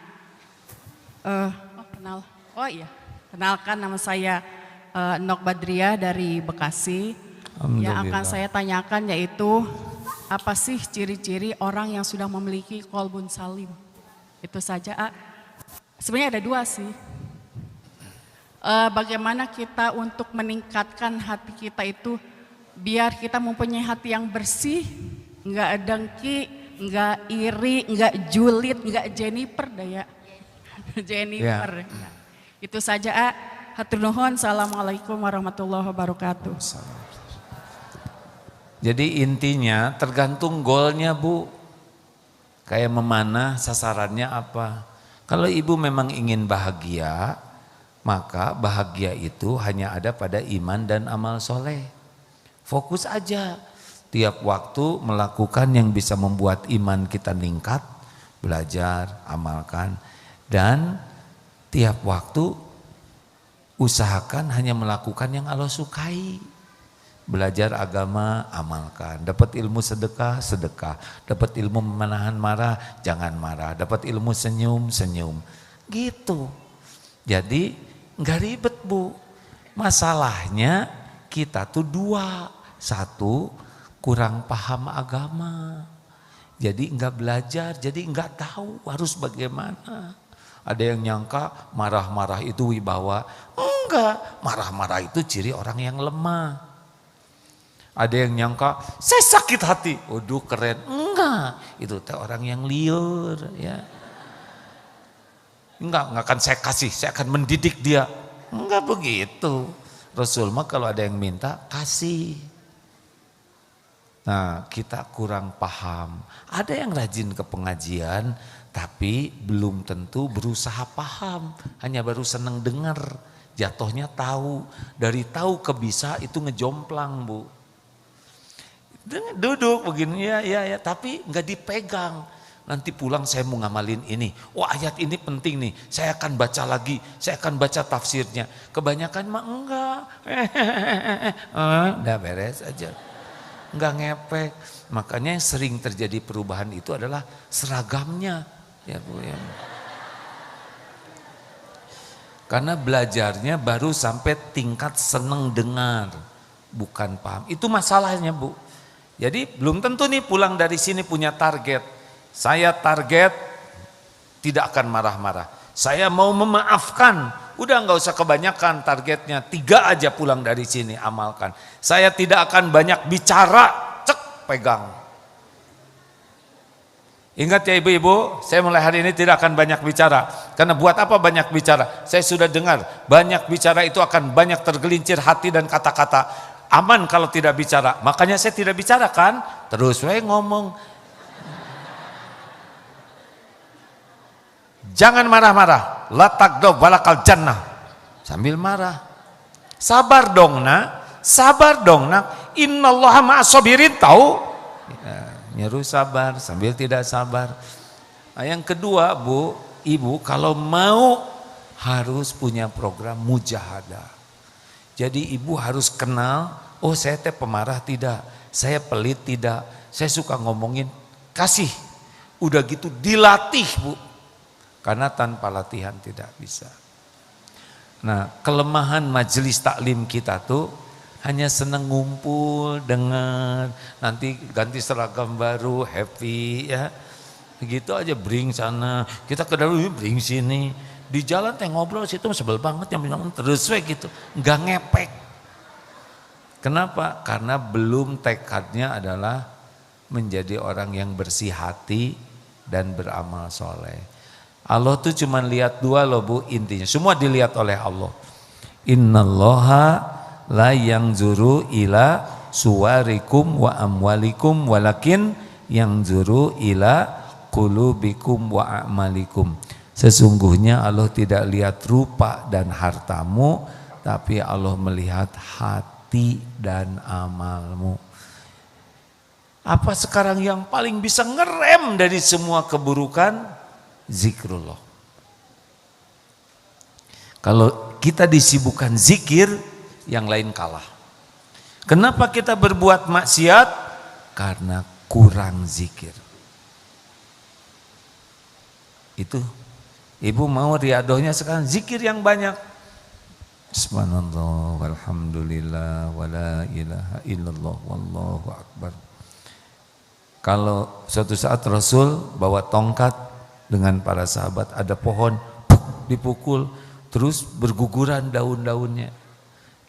B: Kenalkan nama saya Nok Badriah dari Bekasi. Yang akan saya tanyakan yaitu apa sih ciri-ciri orang yang sudah memiliki qalbun salim? Itu saja. Sebenarnya ada 2 sih. Bagaimana kita untuk meningkatkan hati kita itu biar kita mempunyai hati yang bersih, enggak dengki, enggak iri, enggak julid, enggak Jennifer daya. Jennifer. Ya. Itu saja. Hatur nuhun. Assalamualaikum warahmatullahi wabarakatuh.
A: Jadi intinya tergantung goalnya Bu. Kayak memanah sasarannya apa. Kalau ibu memang ingin bahagia, maka bahagia itu hanya ada pada iman dan amal soleh. Fokus aja. Tiap waktu melakukan yang bisa membuat iman kita meningkat. Belajar, amalkan. Dan tiap waktu usahakan hanya melakukan yang Allah sukai. Belajar agama, amalkan. Dapat ilmu sedekah, sedekah. Dapat ilmu menahan marah, jangan marah. Dapat ilmu senyum, senyum. Gitu. Jadi nggak ribet Bu. Masalahnya kita tuh 2. 1, kurang paham agama. Jadi nggak belajar, jadi nggak tahu harus bagaimana. Ada yang nyangka marah-marah itu wibawa. Enggak, marah-marah itu ciri orang yang lemah. Ada yang nyangka saya sakit hati. Waduh keren. Enggak, itu teh orang yang liur ya. Enggak akan saya kasih, saya akan mendidik dia. Enggak begitu. Rasul mah kalau ada yang minta kasih. Nah, kita kurang paham. Ada yang rajin ke pengajian tapi belum tentu berusaha paham, hanya baru seneng dengar. Jatuhnya tahu, dari tahu ke bisa itu ngejomplang Bu. Duduk begini ya, tapi nggak dipegang. Nanti pulang saya mau ngamalin ini. Wah ayat ini penting nih, saya akan baca lagi, saya akan baca tafsirnya. Kebanyakan mah enggak, udah beres aja, enggak ngepek. Makanya yang sering terjadi perubahan itu adalah seragamnya, ya Bu ya. Karena belajarnya baru sampai tingkat seneng dengar, bukan paham. Itu masalahnya Bu. Jadi belum tentu nih pulang dari sini punya target. Saya target tidak akan marah-marah. Saya mau memaafkan. Udah nggak usah kebanyakan targetnya. 3 aja pulang dari sini amalkan. Saya tidak akan banyak bicara. Cek pegang. Ingat ya ibu-ibu, saya mulai hari ini tidak akan banyak bicara. Karena buat apa banyak bicara? Saya sudah dengar, banyak bicara itu akan banyak tergelincir hati dan kata-kata. Aman kalau tidak bicara. Makanya saya tidak bicara kan, terus saya ngomong. Jangan marah-marah. La tagdob walakal jannah. Sambil marah. Sabar dong nak, sabar dong nak. Innallaha ma'as sabirin, tahu? Nyuruh sabar sambil tidak sabar. Nah, yang kedua Bu, ibu kalau mau harus punya program mujahadah. Jadi ibu harus kenal, oh saya teh pemarah tidak, saya pelit tidak, saya suka ngomongin, kasih. Udah gitu dilatih Bu, karena tanpa latihan tidak bisa. Nah kelemahan majelis taklim kita tuh hanya seneng ngumpul, dengar, nanti ganti seragam baru, happy ya. Begitu aja bring sana, kita ke dalam bring sini. Di jalan teh ngobrol situ sebel banget yang bilang terus we gitu, nggak ngepek. Kenapa? Karena belum tekadnya adalah menjadi orang yang bersih hati dan beramal soleh. Allah tuh cuma lihat 2 loh Bu intinya, semua dilihat oleh Allah. Innallaha la yanzuru ila suwarikum wa amwalikum walakin yanzuru ila qulubikum wa a'malikum. Sesungguhnya Allah tidak lihat rupa dan hartamu, tapi Allah melihat hati dan amalmu. Apa sekarang yang paling bisa ngerem dari semua keburukan? Zikrullah. Kalau kita disibukkan zikir, yang lain kalah. Kenapa kita berbuat maksiat? Karena kurang zikir. Itu ibu mau riadohnya sekarang zikir yang banyak. Subhanallah walhamdulillah wala ilaha illallah wallahu akbar. Kalau suatu saat Rasul bawa tongkat dengan para sahabat, ada pohon dipukul terus berguguran daun-daunnya.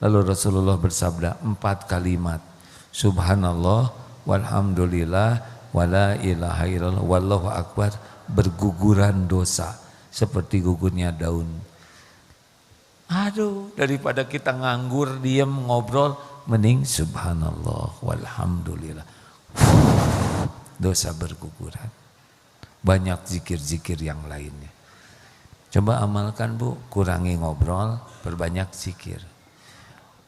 A: Lalu Rasulullah bersabda 4 kalimat, subhanallah walhamdulillah wala ilaha illallah wallahu akbar, berguguran dosa seperti gugurnya daun. Aduh, daripada kita nganggur diam ngobrol, mending subhanallah walhamdulillah, dosa berguguran. Banyak zikir-zikir yang lainnya. Coba amalkan Bu, kurangi ngobrol, perbanyak zikir.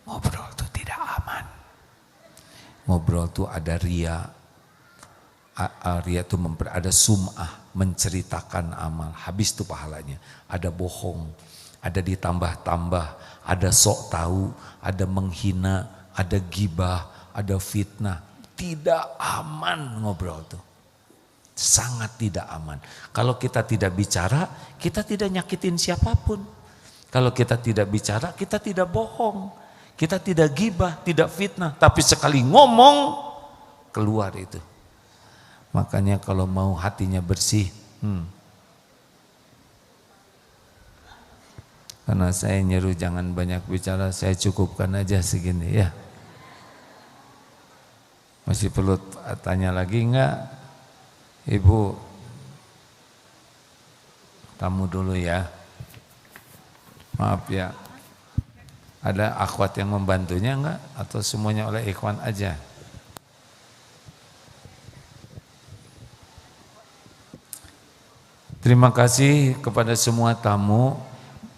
A: Ngobrol itu tidak aman. Ngobrol itu ada ria. Ria itu ada sum'ah, menceritakan amal, habis itu pahalanya. Ada bohong, ada ditambah-tambah, ada sok tahu, ada menghina, ada gibah, ada fitnah. Tidak aman ngobrol itu. Sangat tidak aman. Kalau kita tidak bicara, kita tidak nyakitin siapapun. Kalau kita tidak bicara, kita tidak bohong. Kita tidak gibah, tidak fitnah. Tapi sekali ngomong, keluar itu. Makanya kalau mau hatinya bersih, karena saya nyuruh jangan banyak bicara, saya cukupkan aja segini ya. Masih perlu tanya lagi enggak? Ibu, tamu dulu ya. Maaf ya. Ada akhwat yang membantunya enggak? Atau semuanya oleh ikhwan aja? Terima kasih kepada semua tamu.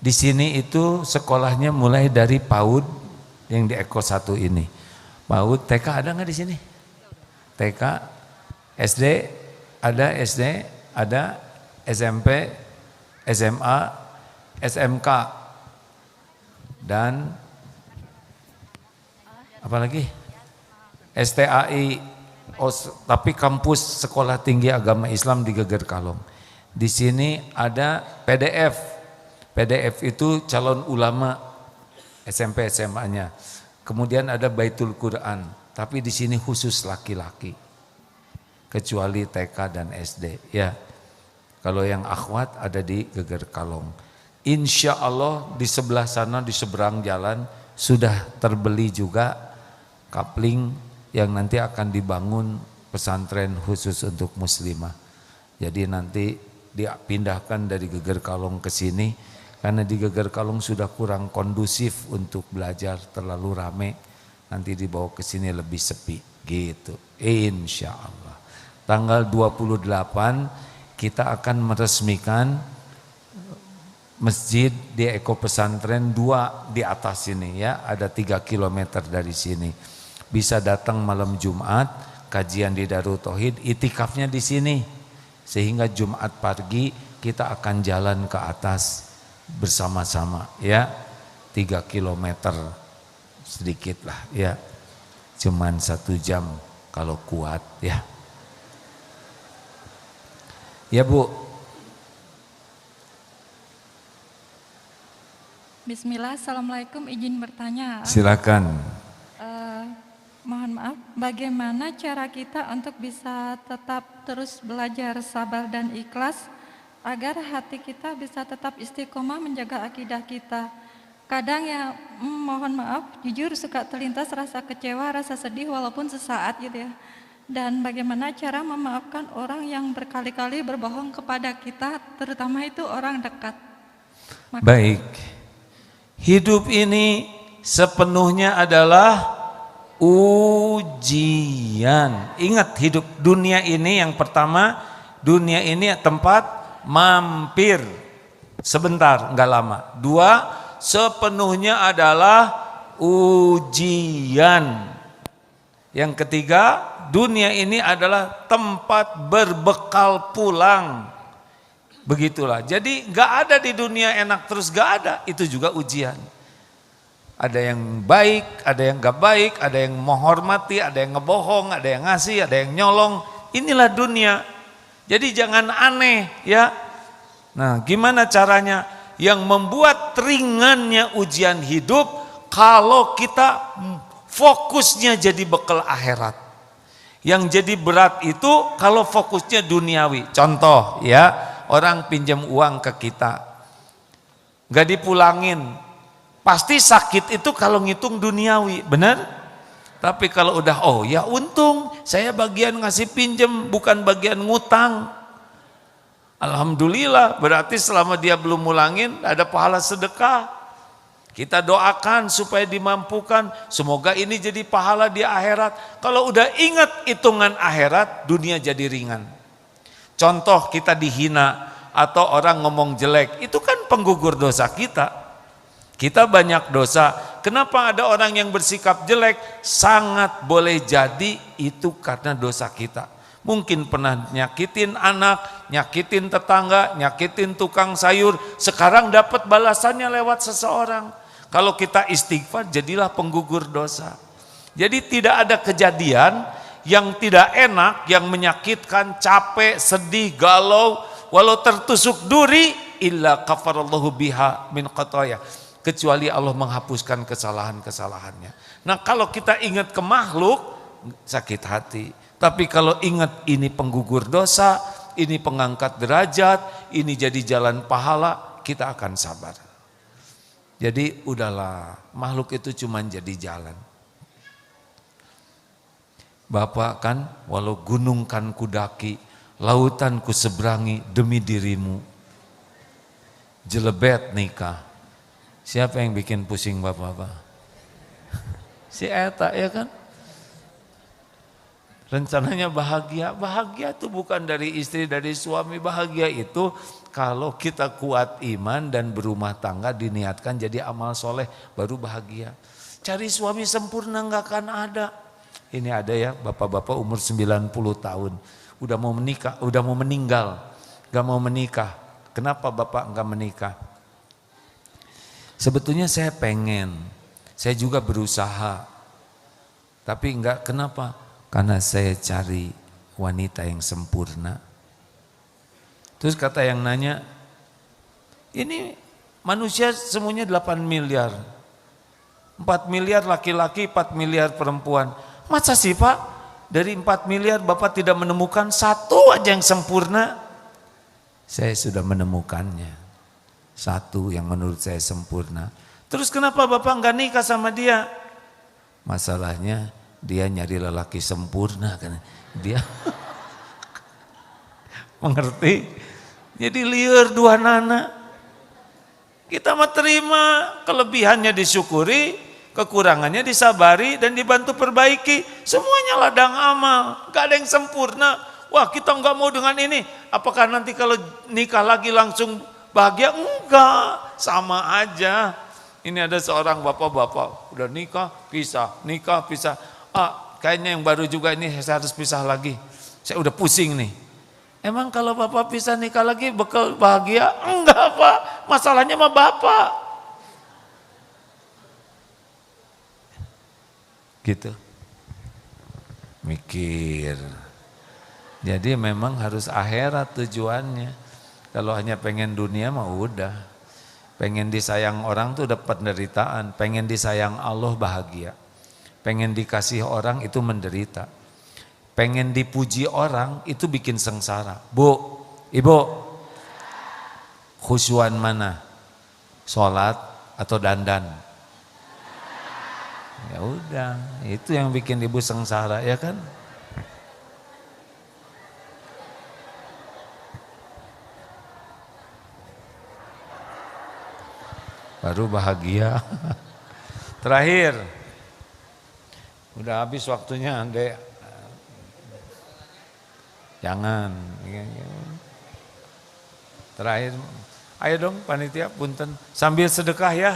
A: Di sini itu sekolahnya mulai dari PAUD yang di Eko 1 ini. PAUD, TK ada enggak di sini? TK, SD, ada SMP, SMA, SMK, dan apa lagi? STAI. Oh, tapi kampus Sekolah Tinggi Agama Islam di Geger Kalong. Di sini ada PDF. PDF itu calon ulama SMP SMA-nya. Kemudian ada Baitul Quran, tapi di sini khusus laki-laki. Kecuali TK dan SD ya. Kalau yang akhwat ada di Geger Kalong. Insya Allah di sebelah sana di seberang jalan sudah terbeli juga kapling yang nanti akan dibangun pesantren khusus untuk muslimah. Jadi nanti dipindahkan dari Geger Kalong ke sini karena di Geger Kalong sudah kurang kondusif untuk belajar, terlalu rame. Nanti dibawa ke sini lebih sepi gitu. Insya Allah. Tanggal 28 kita akan meresmikan masjid di Eko Pesantren 2 di atas sini ya, ada 3 km dari sini. Bisa datang malam Jumat, kajian di Darut Tauhid, itikafnya di sini. Sehingga Jumat pagi kita akan jalan ke atas bersama-sama ya. 3 km sedikit lah ya. Cuman 1 jam kalau kuat ya. Ya Bu.
C: Bismillah, Assalamualaikum, izin bertanya.
A: Silakan.
C: Mohon maaf, bagaimana cara kita untuk bisa tetap terus belajar sabar dan ikhlas agar hati kita bisa tetap istiqomah menjaga akidah kita? Kadang ya, mohon maaf, jujur suka terlintas rasa kecewa, rasa sedih walaupun sesaat gitu ya. Dan bagaimana cara memaafkan orang yang berkali-kali berbohong kepada kita, terutama itu orang dekat.
A: Baik, hidup ini sepenuhnya adalah ujian. Ingat, hidup dunia ini yang pertama, dunia ini tempat mampir. Sebentar, enggak lama. 2, sepenuhnya adalah ujian. Yang ketiga, dunia ini adalah tempat berbekal pulang. Begitulah. Jadi enggak ada di dunia enak terus, enggak ada. Itu juga ujian. Ada yang baik, ada yang enggak baik, ada yang menghormati, ada yang ngebohong, ada yang ngasih, ada yang nyolong. Inilah dunia. Jadi jangan aneh ya. Nah, gimana caranya? Yang membuat ringannya ujian hidup kalau kita fokusnya jadi bekal akhirat. Yang jadi berat itu kalau fokusnya duniawi. Contoh ya, orang pinjam uang ke kita, gak dipulangin, pasti sakit itu kalau ngitung duniawi, benar? Tapi kalau udah, oh ya untung saya bagian ngasih pinjam bukan bagian ngutang, alhamdulillah, berarti selama dia belum mulangin ada pahala sedekah. Kita doakan supaya dimampukan, semoga ini jadi pahala di akhirat. Kalau udah ingat hitungan akhirat, dunia jadi ringan. Contoh kita dihina atau orang ngomong jelek, itu kan penggugur dosa kita. Kita banyak dosa. Kenapa ada orang yang bersikap jelek? Sangat boleh jadi itu karena dosa kita. Mungkin pernah nyakitin anak, nyakitin tetangga, nyakitin tukang sayur. Sekarang dapat balasannya lewat seseorang. Kalau kita istighfar, jadilah penggugur dosa. Jadi tidak ada kejadian yang tidak enak, yang menyakitkan, capek, sedih, galau, walau tertusuk duri, illa kafarallahu biha min khotoya. Kecuali Allah menghapuskan kesalahan-kesalahannya. Nah kalau kita ingat ke makhluk, sakit hati. Tapi kalau ingat ini penggugur dosa, ini pengangkat derajat, ini jadi jalan pahala, kita akan sabar. Jadi udahlah, makhluk itu cuma jadi jalan. Bapak kan, walau gunung kan kudaki, lautan ku seberangi demi dirimu. Jelebet nikah. Siapa yang bikin pusing bapak-bapak? Si Eta ya kan? Rencananya bahagia. Bahagia itu bukan dari istri, dari suami. Bahagia itu kalau kita kuat iman dan berumah tangga, diniatkan jadi amal soleh, baru bahagia. Cari suami sempurna nggak akan ada. Ini ada ya bapak-bapak umur 90 tahun. Udah mau menikah, udah mau meninggal. Gak mau menikah. Kenapa bapak nggak menikah? Sebetulnya saya pengen. Saya juga berusaha. Tapi enggak, kenapa? Karena saya cari wanita yang sempurna. Terus kata yang nanya, ini manusia semuanya 8 miliar. 4 miliar laki-laki, 4 miliar perempuan. Masa sih Pak, dari 4 miliar Bapak tidak menemukan satu aja yang sempurna? Saya sudah menemukannya. Satu yang menurut saya sempurna. Terus kenapa Bapak enggak nikah sama dia? Masalahnya dia nyari lelaki sempurna kan. Dia mengerti? Jadi liur dua nana. Kita mah terima, kelebihannya disyukuri, kekurangannya disabari dan dibantu perbaiki. Semuanya ladang amal, gak ada yang sempurna. Wah kita enggak mau dengan ini. Apakah nanti kalau nikah lagi langsung bahagia? Enggak, sama aja. Ini ada seorang bapak-bapak udah nikah, pisah, nikah, pisah. Kayaknya yang baru juga ini saya harus pisah lagi. Saya udah pusing nih. Emang kalau bapak pisah nikah lagi bekal bahagia? Enggak Pak, masalahnya sama bapak. Gitu. Mikir. Jadi memang harus akhirat tujuannya. Kalau hanya pengen dunia mah udah. Pengen disayang orang tuh dapat penderitaan. Pengen disayang Allah bahagia. Pengen dikasih orang itu menderita. Pengen dipuji orang itu bikin sengsara. Bu, ibu, khusyuan mana? Sholat atau dandan? Ya udah, itu yang bikin ibu sengsara ya kan? Baru bahagia. Terakhir, udah habis waktunya, Dek. Jangan. Terakhir, Ayo dong panitia, punten. Sambil sedekah ya.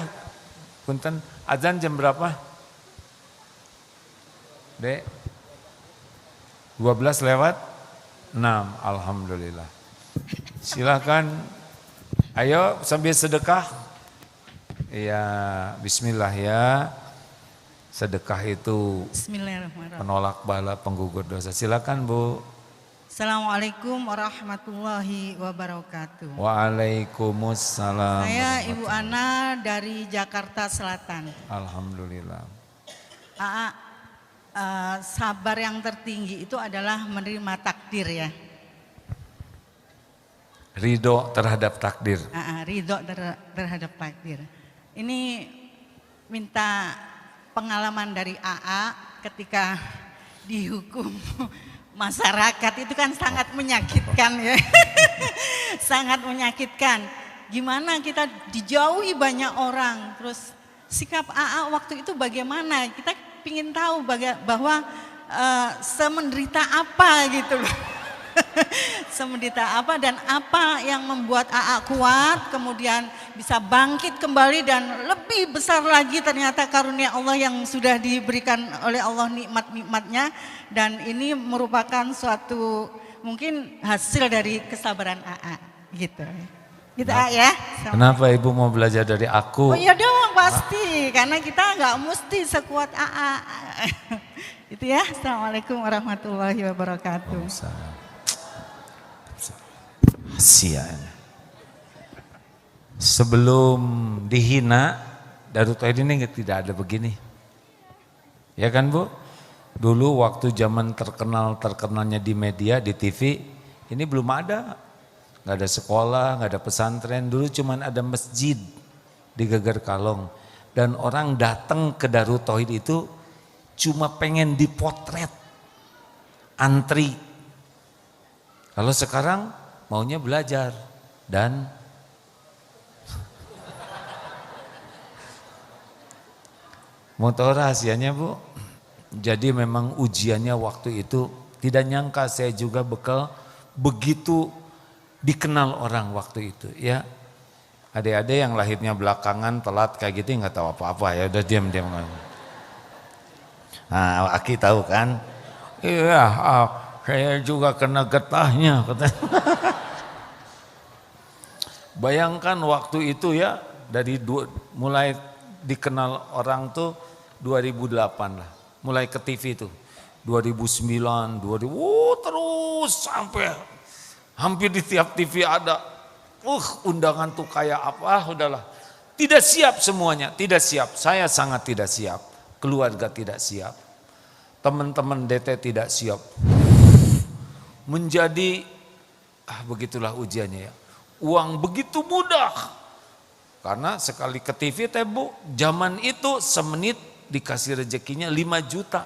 A: Punten, azan jam berapa? Dek? 12 lewat 6, alhamdulillah. Silakan. Ayo sambil sedekah. Ya, bismillah ya. Sedekah itu
D: Bismillahirrahmanirrahim.
A: penolak bala, penggugur dosa. Silakan Bu.
D: Assalamualaikum warahmatullahi wabarakatuh.
A: Waalaikumsalam.
D: Saya Ibu Ana dari Jakarta Selatan.
A: Alhamdulillah.
D: AA, sabar yang tertinggi itu adalah menerima takdir ya.
A: Ridho terhadap takdir.
D: Ridho terhadap takdir. Ini minta pengalaman dari AA ketika dihukum masyarakat itu kan sangat menyakitkan ya. Sangat menyakitkan. Gimana kita dijauhi banyak orang, terus sikap AA waktu itu bagaimana? Kita ingin tahu bahwa semenderita apa gitu loh. Semenderita apa dan apa yang membuat AA kuat, kemudian bisa bangkit kembali dan lebih besar lagi ternyata karunia Allah yang sudah diberikan oleh Allah, nikmat-nikmatnya, dan ini merupakan suatu mungkin hasil dari kesabaran AA gitu. Gitu ya.
A: Kenapa Ibu mau belajar dari aku?
D: Oh iya dong pasti, karena kita nggak mesti sekuat AA. Itu ya. Assalamualaikum warahmatullahi wabarakatuh.
A: Sia. Sebelum dihina, Darut Tauhid ini tidak ada begini. Ya kan Bu? Dulu waktu zaman terkenalnya di media, di TV, ini belum ada. Nggak ada sekolah, nggak ada pesantren. Dulu cuman ada masjid di Geger Kalong. Dan orang datang ke Darut Tauhid itu cuma pengen dipotret, antri. Kalau sekarang maunya belajar dan mau tahu rahasianya Bu? Jadi memang ujiannya waktu itu tidak nyangka saya juga bekal begitu dikenal orang waktu itu ya. Adik-adik yang lahirnya belakangan telat kayak gitu nggak tahu apa-apa ya, udah diam-diam. Nah, Aki tahu kan? Iya, saya juga kena getahnya katanya. Bayangkan waktu itu ya, mulai dikenal orang tuh 2008 lah, mulai ke TV tuh 2009, terus sampai hampir di tiap TV ada. Undangan tuh kayak apa, udahlah. Tidak siap semuanya, tidak siap. Saya sangat tidak siap, keluarga tidak siap, teman-teman DT tidak siap. Menjadi, begitulah ujiannya ya. Uang begitu mudah. Karena sekali ke TV teh Bu, zaman itu semenit dikasih rezekinya 5 juta.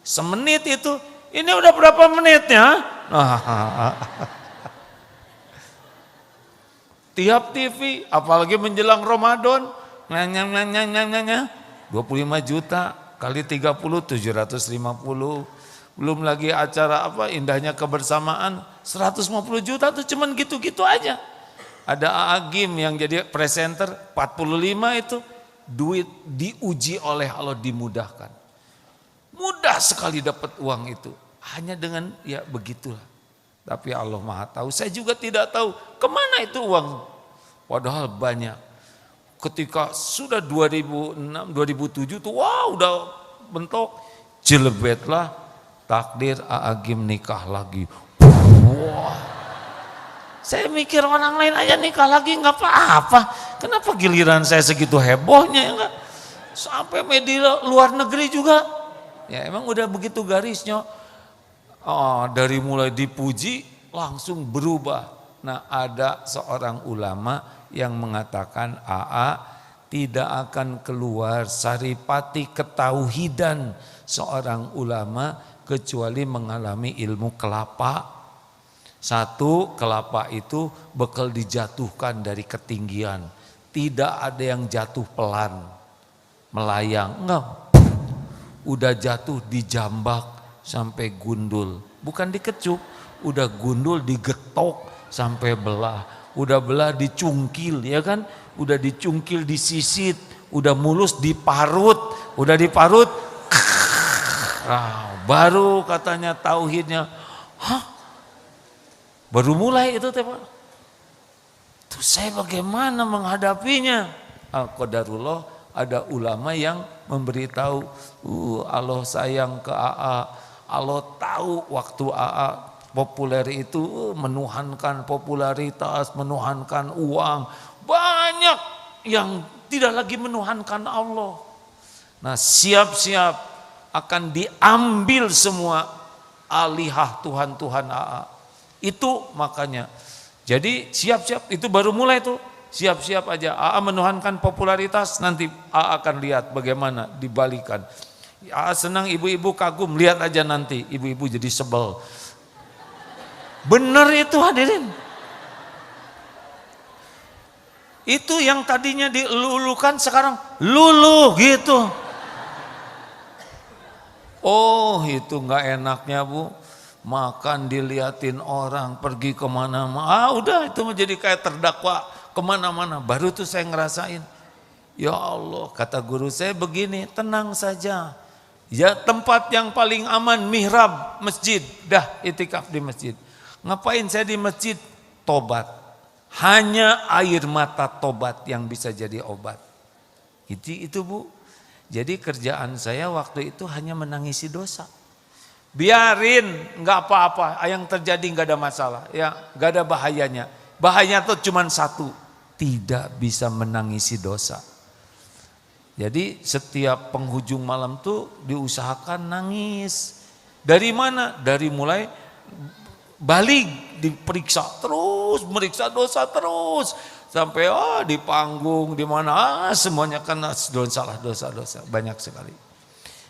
A: Semenit itu, ini udah berapa menitnya? Tiap TV, apalagi menjelang Ramadan, 25 juta kali 30, 750. Belum lagi acara indahnya kebersamaan, 150 juta tuh cuman gitu-gitu aja. Ada Agim yang jadi presenter, 45 itu duit diuji oleh Allah, dimudahkan. Mudah sekali dapat uang itu, hanya dengan ya begitulah. Tapi Allah Maha tahu, saya juga tidak tahu kemana itu uang. Padahal banyak. Ketika sudah 2006, 2007 tuh udah bentok, jelebetlah takdir Agim nikah lagi. Wah. Saya mikir orang lain aja nikah lagi nggak apa-apa. Kenapa giliran saya segitu hebohnya ya enggak? Sampai media luar negeri juga. Ya emang udah begitu garisnya. Dari mulai dipuji langsung berubah. Nah ada seorang ulama yang mengatakan tidak akan keluar saripati ketauhidan seorang ulama kecuali mengalami ilmu kelapa. Satu, kelapa itu bekal dijatuhkan dari ketinggian. Tidak ada yang jatuh pelan, melayang. Enggak, udah jatuh dijambak sampai gundul. Bukan dikecup, udah gundul digetok sampai belah. udah belah dicungkil ya kan, udah dicungkil disisit, udah mulus diparut, udah diparut, baru katanya tauhidnya, baru mulai itu teh Pak. Tuh saya bagaimana menghadapinya? Qadarullah ada ulama yang memberitahu, Allah sayang ke AA, Allah tahu waktu AA populer itu menuhankan popularitas, menuhankan uang, banyak yang tidak lagi menuhankan Allah. Nah siap-siap akan diambil semua alihah Tuhan-Tuhan AA. Itu makanya. Jadi siap-siap itu baru mulai tuh. Siap-siap aja. AA menuhankan popularitas, nanti AA akan lihat bagaimana dibalikan. AA senang ibu-ibu kagum, lihat aja nanti ibu-ibu jadi sebel. Benar itu hadirin. Itu yang tadinya dilulukan sekarang luluh gitu. Oh itu nggak enaknya Bu. Makan diliatin orang, pergi kemana-mana. Udah itu menjadi kayak terdakwa kemana-mana. Baru tuh saya ngerasain. Ya Allah kata guru saya begini, tenang saja. Ya tempat yang paling aman mihrab masjid. Dah itikaf di masjid. Ngapain saya di masjid? Tobat. Hanya air mata tobat yang bisa jadi obat. Itu Bu. Jadi kerjaan saya waktu itu hanya menangisi dosa. Biarin, nggak apa-apa. Yang terjadi nggak ada masalah, ya nggak ada bahayanya. Bahayanya tuh cuma satu, tidak bisa menangisi dosa. Jadi setiap penghujung malam tuh diusahakan nangis. Dari mana? Dari mulai balik diperiksa terus, meriksa dosa terus. Sampai di panggung, di mana semuanya kena dosa banyak sekali.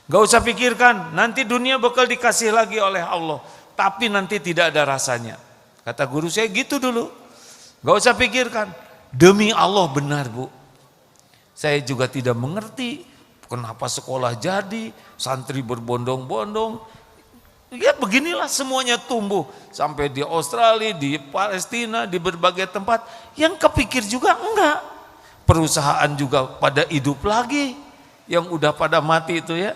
A: Gak usah pikirkan, nanti dunia bakal dikasih lagi oleh Allah. Tapi nanti tidak ada rasanya. Kata guru saya gitu dulu. Gak usah pikirkan, demi Allah benar Bu. Saya juga tidak mengerti kenapa sekolah jadi, santri berbondong-bondong. Ya beginilah semuanya tumbuh. Sampai di Australia, di Palestina, di berbagai tempat. Yang kepikir juga enggak. Perusahaan juga pada hidup lagi. Yang udah pada mati itu ya.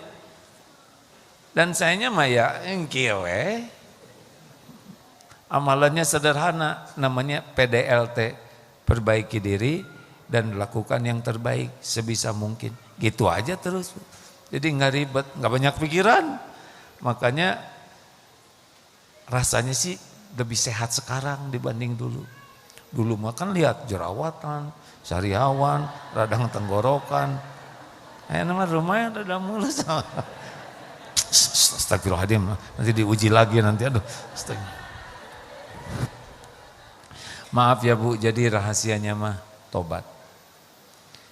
A: Dan sayanya mah ya engkiwe. Amalannya sederhana, namanya PDLT, perbaiki diri dan lakukan yang terbaik sebisa mungkin. Gitu aja terus. Jadi nggak ribet, nggak banyak pikiran. Makanya rasanya sih lebih sehat sekarang dibanding dulu. Dulu mah kan lihat jerawatan, sariawan, radang tenggorokan. Nama rumahnya radang mulus. Astagfirullahaladzim, nanti diuji lagi nanti, aduh. Maaf ya Bu, jadi rahasianya mah tobat.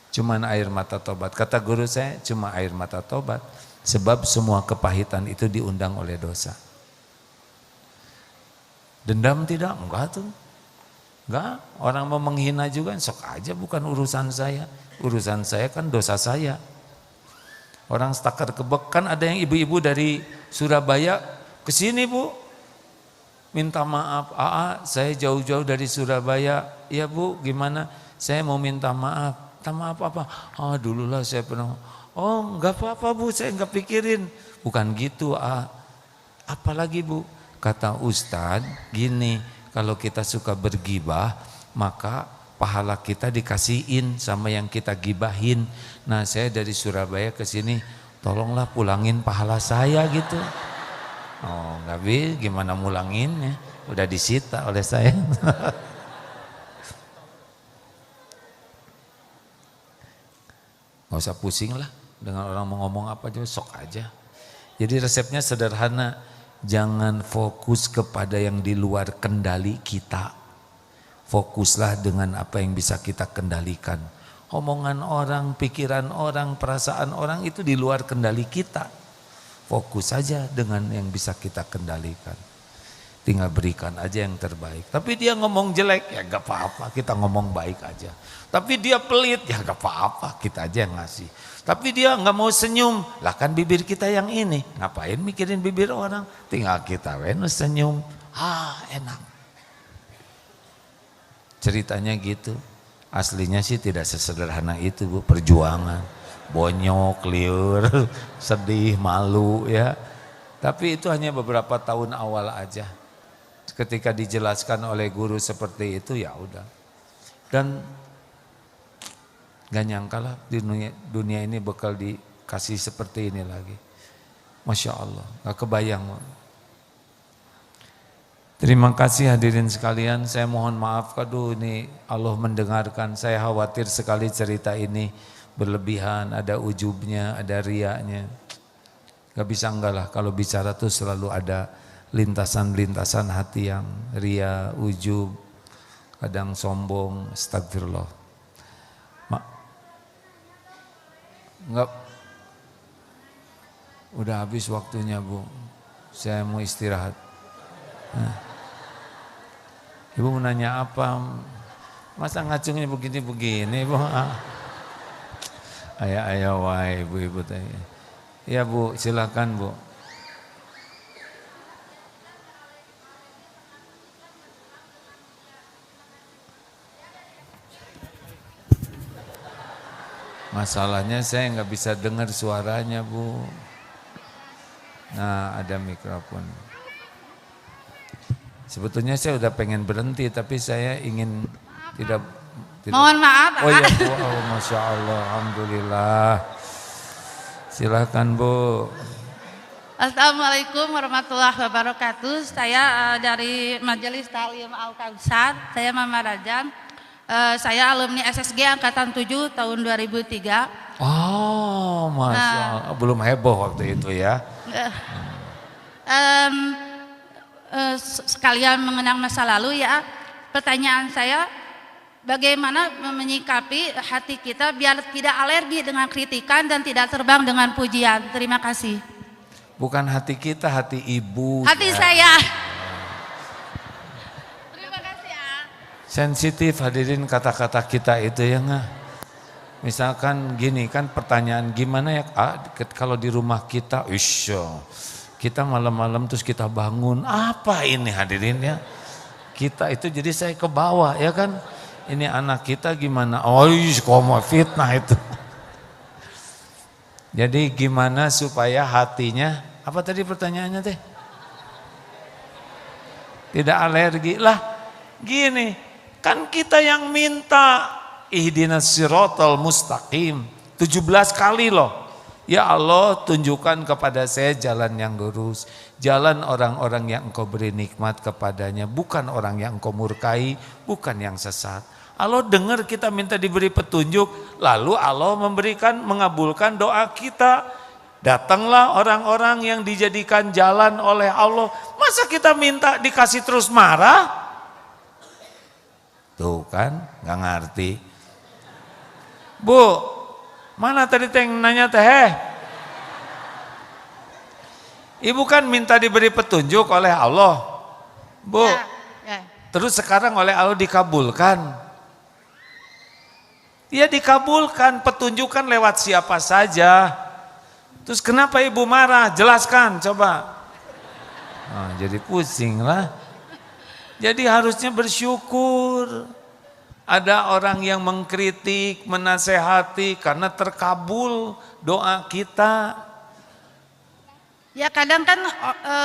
A: Cuman air mata tobat. Kata guru saya, cuma air mata tobat. Sebab semua kepahitan itu diundang oleh dosa. Dendam tidak? Enggak tuh. Enggak, orang mau menghina juga, sok aja bukan urusan saya. Urusan saya kan dosa saya. Orang stakar kebek, kan ada yang ibu-ibu dari Surabaya ke sini Bu. Minta maaf, saya jauh-jauh dari Surabaya. Ya Bu, gimana? Saya mau minta maaf. Minta maaf apa? Dululah saya pernah. Oh enggak apa-apa Bu, saya enggak pikirin. Bukan gitu Apalagi Bu? Kata Ustadz gini, kalau kita suka bergibah, maka pahala kita dikasihin sama yang kita gibahin. Nah saya dari Surabaya ke sini, tolonglah pulangin pahala saya gitu. Oh nggak bisa, gimana mulanginnya? Udah disita oleh saya. Nggak usah pusing lah dengan orang mau ngomong apa aja, sok aja. Jadi resepnya sederhana, jangan fokus kepada yang di luar kendali kita. Fokuslah dengan apa yang bisa kita kendalikan. Omongan orang, pikiran orang, perasaan orang itu di luar kendali kita. Fokus saja dengan yang bisa kita kendalikan. Tinggal berikan aja yang terbaik. Tapi dia ngomong jelek, ya gak apa-apa, kita ngomong baik aja. Tapi dia pelit, ya gak apa-apa, kita aja yang ngasih. Tapi dia gak mau senyum, lah kan bibir kita yang ini. Ngapain mikirin bibir orang? Tinggal kita senyum, enak. Ceritanya gitu. Aslinya sih tidak sesederhana itu Bu, perjuangan. Bonyok, liur, sedih, malu ya. Tapi itu hanya beberapa tahun awal aja. Ketika dijelaskan oleh guru seperti itu ya udah. Dan gak nyangka lah di dunia ini bakal dikasih seperti ini lagi. Masya Allah, gak kebayang. Terima kasih hadirin sekalian, saya mohon maaf, aduh ini Allah mendengarkan, saya khawatir sekali cerita ini berlebihan, ada ujubnya, ada riaknya. Gak bisa enggak lah, kalau bicara tuh selalu ada lintasan-lintasan hati yang ria, ujub, kadang sombong, astagfirullah. Enggak, udah habis waktunya Bu, saya mau istirahat. Ibu mau nanya apa? Masa ngacungnya begini-begini Bu? Ayah wahai ibu-ibu tanya. Ya Bu, silakan Bu. Masalahnya saya nggak bisa dengar suaranya Bu. Nah ada mikrofon. Sebetulnya saya udah pengen berhenti tapi saya ingin tidak.
B: Mohon maaf.
A: Oh iya Bu, oh, Masya Allah, Alhamdulillah. Silakan Bu.
E: Assalamualaikum warahmatullahi wabarakatuh. Saya dari Majelis Ta'lim Al-Kausar, saya Mama Rajan. Saya alumni SSG Angkatan 7 tahun 2003.
A: Oh, Masya Allah. Belum heboh waktu itu ya.
E: Sekalian mengenang masa lalu ya. Pertanyaan saya, bagaimana menyikapi hati kita biar tidak alergi dengan kritikan dan tidak terbang dengan pujian. Terima kasih.
A: Bukan hati kita, hati ibu.
E: Hati
A: ya.
E: saya. Terima kasih ya.
A: Sensitif hadirin kata-kata kita itu ya nggak? Misalkan gini kan pertanyaan gimana ya kalau di rumah kita, kita malam-malam terus kita bangun, apa ini hadirin ya? Kita itu jadi saya ke bawah ya kan? Ini anak kita gimana? Oh, kok mau fitnah itu. Jadi gimana supaya hatinya, apa tadi pertanyaannya teh? Tidak alergi lah. Gini, kan kita yang minta ihdinas siratal mustaqim 17 kali loh. Ya Allah, tunjukkan kepada saya jalan yang lurus, jalan orang-orang yang Engkau beri nikmat kepadanya, bukan orang yang Engkau murkai, bukan yang sesat. Allah dengar kita minta diberi petunjuk, lalu Allah mengabulkan doa kita. Datanglah orang-orang yang dijadikan jalan oleh Allah. Masa kita minta dikasih terus marah? Tuh kan, nggak ngerti. Bu, mana tadi teh yang nanya teh? Ibu kan minta diberi petunjuk oleh Allah. Bu,
E: Ya.
A: terus sekarang oleh Allah dikabulkan. Ya dikabulkan, petunjukkan lewat siapa saja. Terus kenapa ibu marah? Jelaskan coba. Nah, jadi pusing lah. Jadi harusnya bersyukur. Ada orang yang mengkritik, menasehati karena terkabul doa kita.
E: Ya kadang kan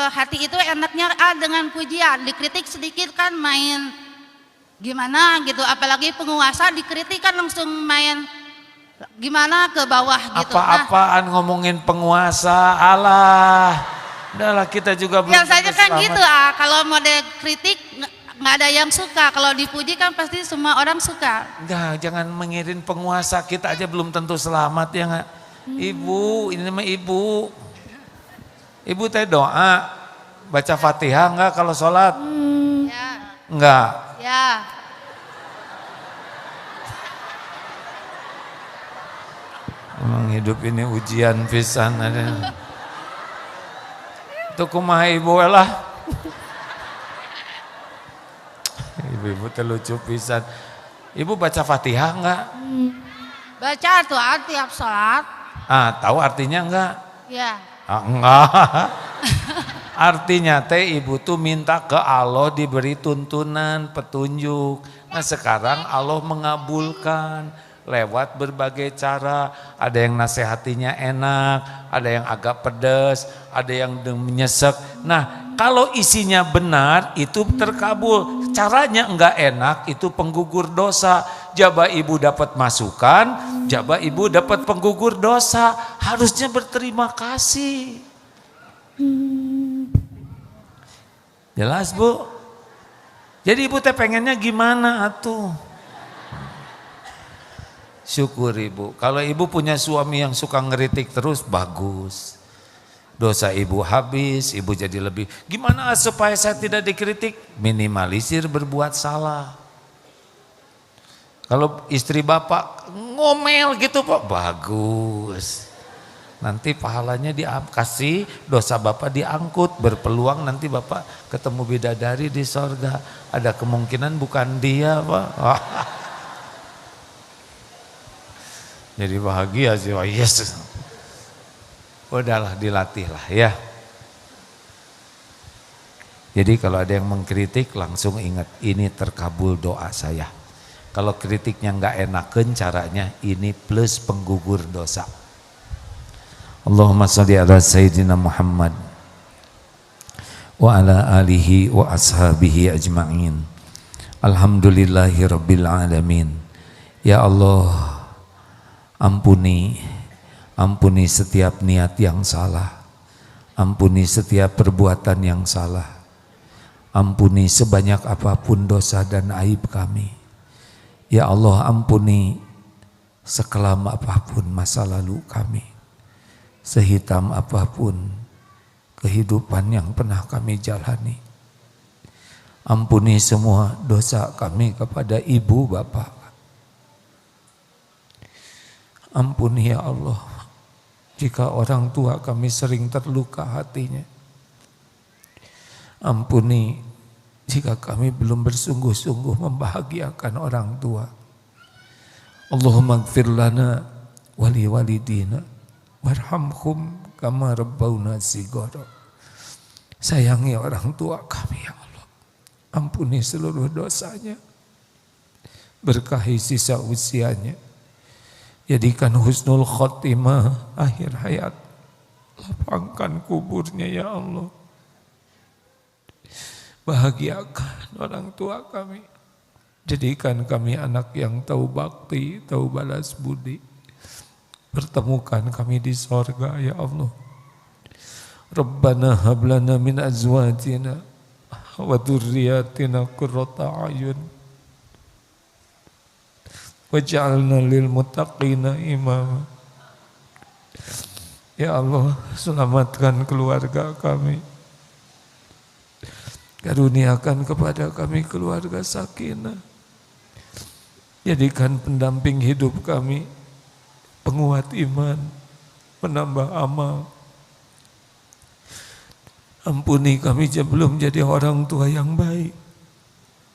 E: hati itu enaknya dengan pujian, dikritik sedikit kan main gimana gitu, apalagi penguasa dikritik kan langsung main gimana ke bawah gitu.
A: Apa-apaan ngomongin penguasa, Allah. Udahlah kita juga belum
E: Biasanya kan
A: selamat.
E: gitu kalau mode kritik nggak ada yang suka, kalau dipuji kan pasti semua orang suka.
A: Enggak, jangan mengirin penguasa, kita aja belum tentu selamat ya enggak. Ibu, ini namanya ibu. Ibu teh doa, baca Fatihah enggak kalau sholat?
E: Ya.
A: Enggak.
E: Ya.
A: Emang hidup ini ujian pisan ada. Itu kumaha ibu lah. Ibu-ibu terlucu pisan. Ibu baca Fatihah enggak?
E: Baca tuh tiap sholat.
A: Ah, tahu artinya enggak?
E: Ya.
A: Ah, enggak. Artinya teh ibu tuh minta ke Allah diberi tuntunan, petunjuk. Nah sekarang Allah mengabulkan lewat berbagai cara. Ada yang nasihatinya enak, ada yang agak pedas, ada yang menyesek. Nah kalau isinya benar itu terkabul. Caranya enggak enak itu penggugur dosa. Jaba ibu dapat masukan, jaba ibu dapat penggugur dosa. Harusnya berterima kasih. Jelas Bu? Jadi ibu teh pengennya gimana atuh? Syukur ibu. Kalau ibu punya suami yang suka ngeritik terus, bagus. Dosa ibu habis, ibu jadi lebih. Gimana supaya saya tidak dikritik? Minimalisir berbuat salah. Kalau istri bapak ngomel gitu Pak, bagus. Nanti pahalanya dikasih, dosa bapak diangkut, berpeluang nanti bapak ketemu bidadari di sorga. Ada kemungkinan bukan dia Pak. Jadi bahagia sih, wah yes. Udahlah dilatihlah ya. Jadi kalau ada yang mengkritik langsung ingat ini terkabul doa saya. Kalau kritiknya nggak enakan caranya ini plus penggugur dosa. Allahumma sholli ala sayyidina Muhammad wa ala alihi wa ashabihi ajma'in. Alhamdulillahi rabbil alamin. Ya Allah, ampuni setiap niat yang salah. Ampuni setiap perbuatan yang salah. Ampuni sebanyak apapun dosa dan aib kami. Ya Allah, ampuni sekelam apapun masa lalu kami. Sehitam apapun kehidupan yang pernah kami jalani. Ampuni semua dosa kami kepada ibu bapak. Ampuni ya Allah jika orang tua kami sering terluka hatinya. Ampuni jika kami belum bersungguh-sungguh membahagiakan orang tua. Allahumma gfir lana wali walidina warhamhum kama rabbawna shighara. Sayangi orang tua kami ya Allah. Ampuni seluruh dosanya. Berkahi sisa usianya. Jadikan husnul khotimah akhir hayat. Lapangkan kuburnya ya Allah. Bahagiakan orang tua kami. Jadikan kami anak yang tahu bakti, tahu balas budi. Pertemukan kami di sorga ya Allah. Rabbana hablana min azwajina wa dzurriyyatina qurrata a'yun waj'alna lil muttaqina imama. Ya Allah, selamatkan keluarga kami. Karuniakan kepada kami keluarga sakinah. Jadikan pendamping hidup kami penguat iman, menambah amal. Ampuni kami belum jadi orang tua yang baik.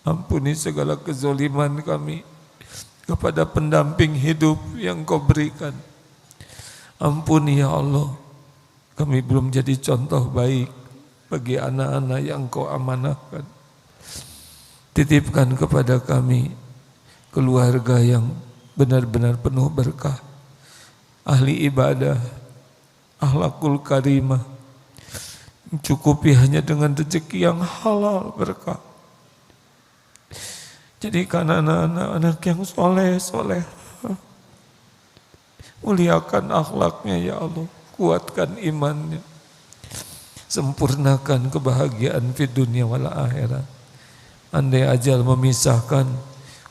A: Ampuni segala kezoliman kami kepada pendamping hidup yang Kau berikan. Ampuni ya Allah, kami belum jadi contoh baik bagi anak-anak yang Kau amanahkan. Titipkan kepada kami keluarga yang benar-benar penuh berkah. Ahli ibadah, akhlakul karimah, mencukupi hanya dengan rezeki yang halal berkah. Jadikan anak-anak yang soleh. Muliakan akhlaknya ya Allah, kuatkan imannya. Sempurnakan kebahagiaan di dunia wal akhirat. Andai ajal memisahkan,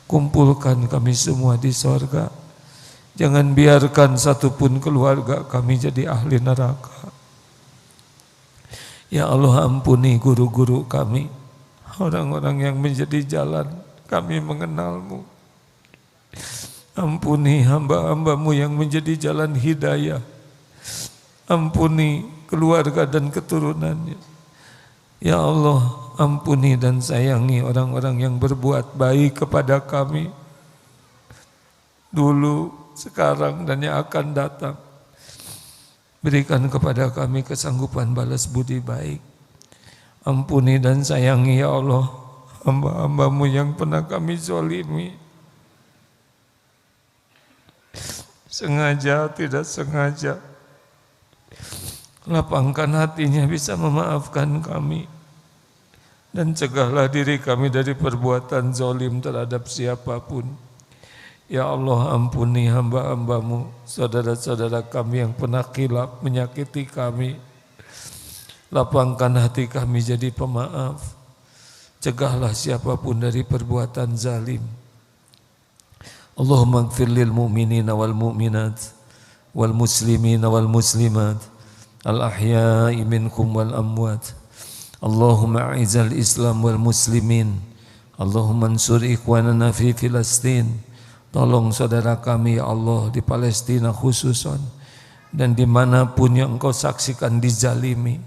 A: kumpulkan kami semua di sorga. Jangan biarkan satupun keluarga kami jadi ahli neraka. Ya Allah, ampuni guru-guru kami, orang-orang yang menjadi jalan kami mengenalmu. Ampuni hamba-hambamu yang menjadi jalan hidayah. Ampuni keluarga dan keturunannya. Ya Allah, ampuni dan sayangi orang-orang yang berbuat baik kepada kami dulu, sekarang dan yang akan datang. Berikan kepada kami kesanggupan balas budi baik. Ampuni dan sayangi ya Allah hamba-hambamu yang pernah kami zalimi, sengaja tidak sengaja. Lapangkan hatinya bisa memaafkan kami, dan cegahlah diri kami dari perbuatan zalim terhadap siapapun. Ya Allah, ampuni hamba-hambamu, saudara-saudara kami yang pernah khilaf menyakiti kami. Lapangkan hati kami jadi pemaaf. Cegahlah siapapun dari perbuatan zalim. Allahumma ighfir lil mu'minina wal mu'minat wal muslimina wal muslimat al ahya'i minkum wal amwat. Allahumma a'izal Islam wal muslimin. Allahumma ansur ikhwanana fi Filastin. Tolong saudara kami ya Allah di Palestina khususan, dan dimanapun yang Engkau saksikan dizalimi.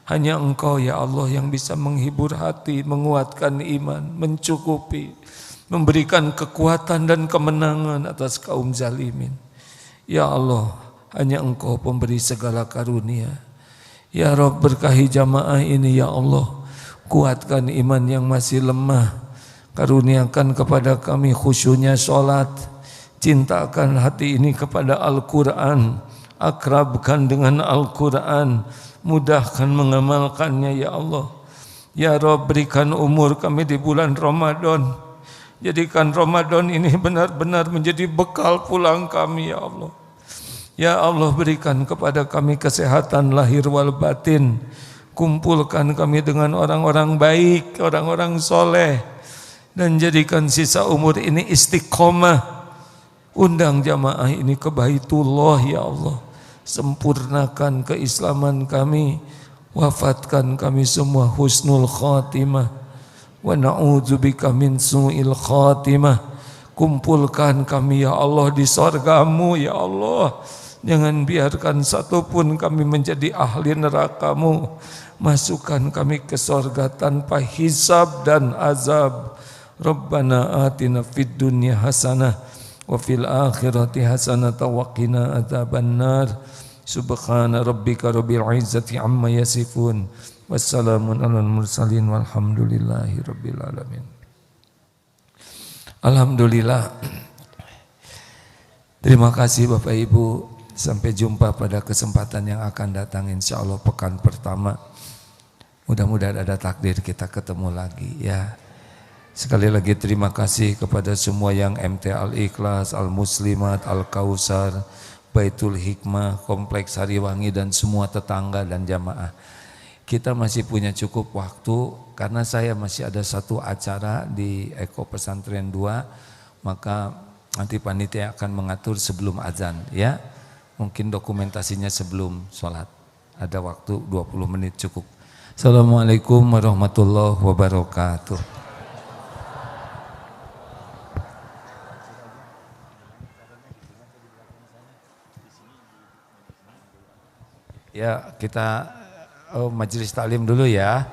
A: Hanya Engkau ya Allah yang bisa menghibur hati, menguatkan iman, mencukupi, memberikan kekuatan dan kemenangan atas kaum zalimin. Ya Allah, hanya Engkau pemberi segala karunia. Ya Rabb, berkahi jamaah ini ya Allah, kuatkan iman yang masih lemah, karuniakan kepada kami khusyunya sholat, cintakan hati ini kepada Al-Quran, akrabkan dengan Al-Quran, mudahkan mengamalkannya ya Allah. Ya Rabb, berikan umur kami di bulan Ramadan, jadikan Ramadan ini benar-benar menjadi bekal pulang kami ya Allah. Ya Allah, berikan kepada kami kesehatan lahir wal batin, kumpulkan kami dengan orang-orang baik, orang-orang soleh, dan jadikan sisa umur ini istiqomah. Undang jamaah ini ke Baitullah ya Allah. Sempurnakan keislaman kami, wafatkan kami semua husnul khatimah, wa na'udzubika min su'il khatimah. Kumpulkan kami ya Allah di sorgamu ya Allah. Jangan biarkan satupun kami menjadi ahli nerakamu. Masukkan kami ke sorga tanpa hisab dan azab. Rabbana atina fid dunya hasanah wa fil akhirati hasanah wa qina adzabannar. Subhana rabbika rabbil izzati amma yasifun, wassalamun alal mursalin walhamdulillahi rabbil alamin. Alhamdulillah. Terima kasih Bapak Ibu. Sampai jumpa pada kesempatan yang akan datang, insyaallah pekan pertama. Mudah-mudahan ada takdir kita ketemu lagi ya. Sekali lagi terima kasih kepada semua yang MT Al-Ikhlas, Al-Muslimat, Al-Kausar, Baitul Hikmah, Kompleks Hariwangi, dan semua tetangga dan jamaah. Kita masih punya cukup waktu karena saya masih ada satu acara di Eko Pesantren 2, maka nanti panitia akan mengatur sebelum azan ya. Mungkin dokumentasinya sebelum sholat. Ada waktu 20 menit cukup. Assalamualaikum warahmatullahi wabarakatuh. Ya, kita majelis taklim dulu ya.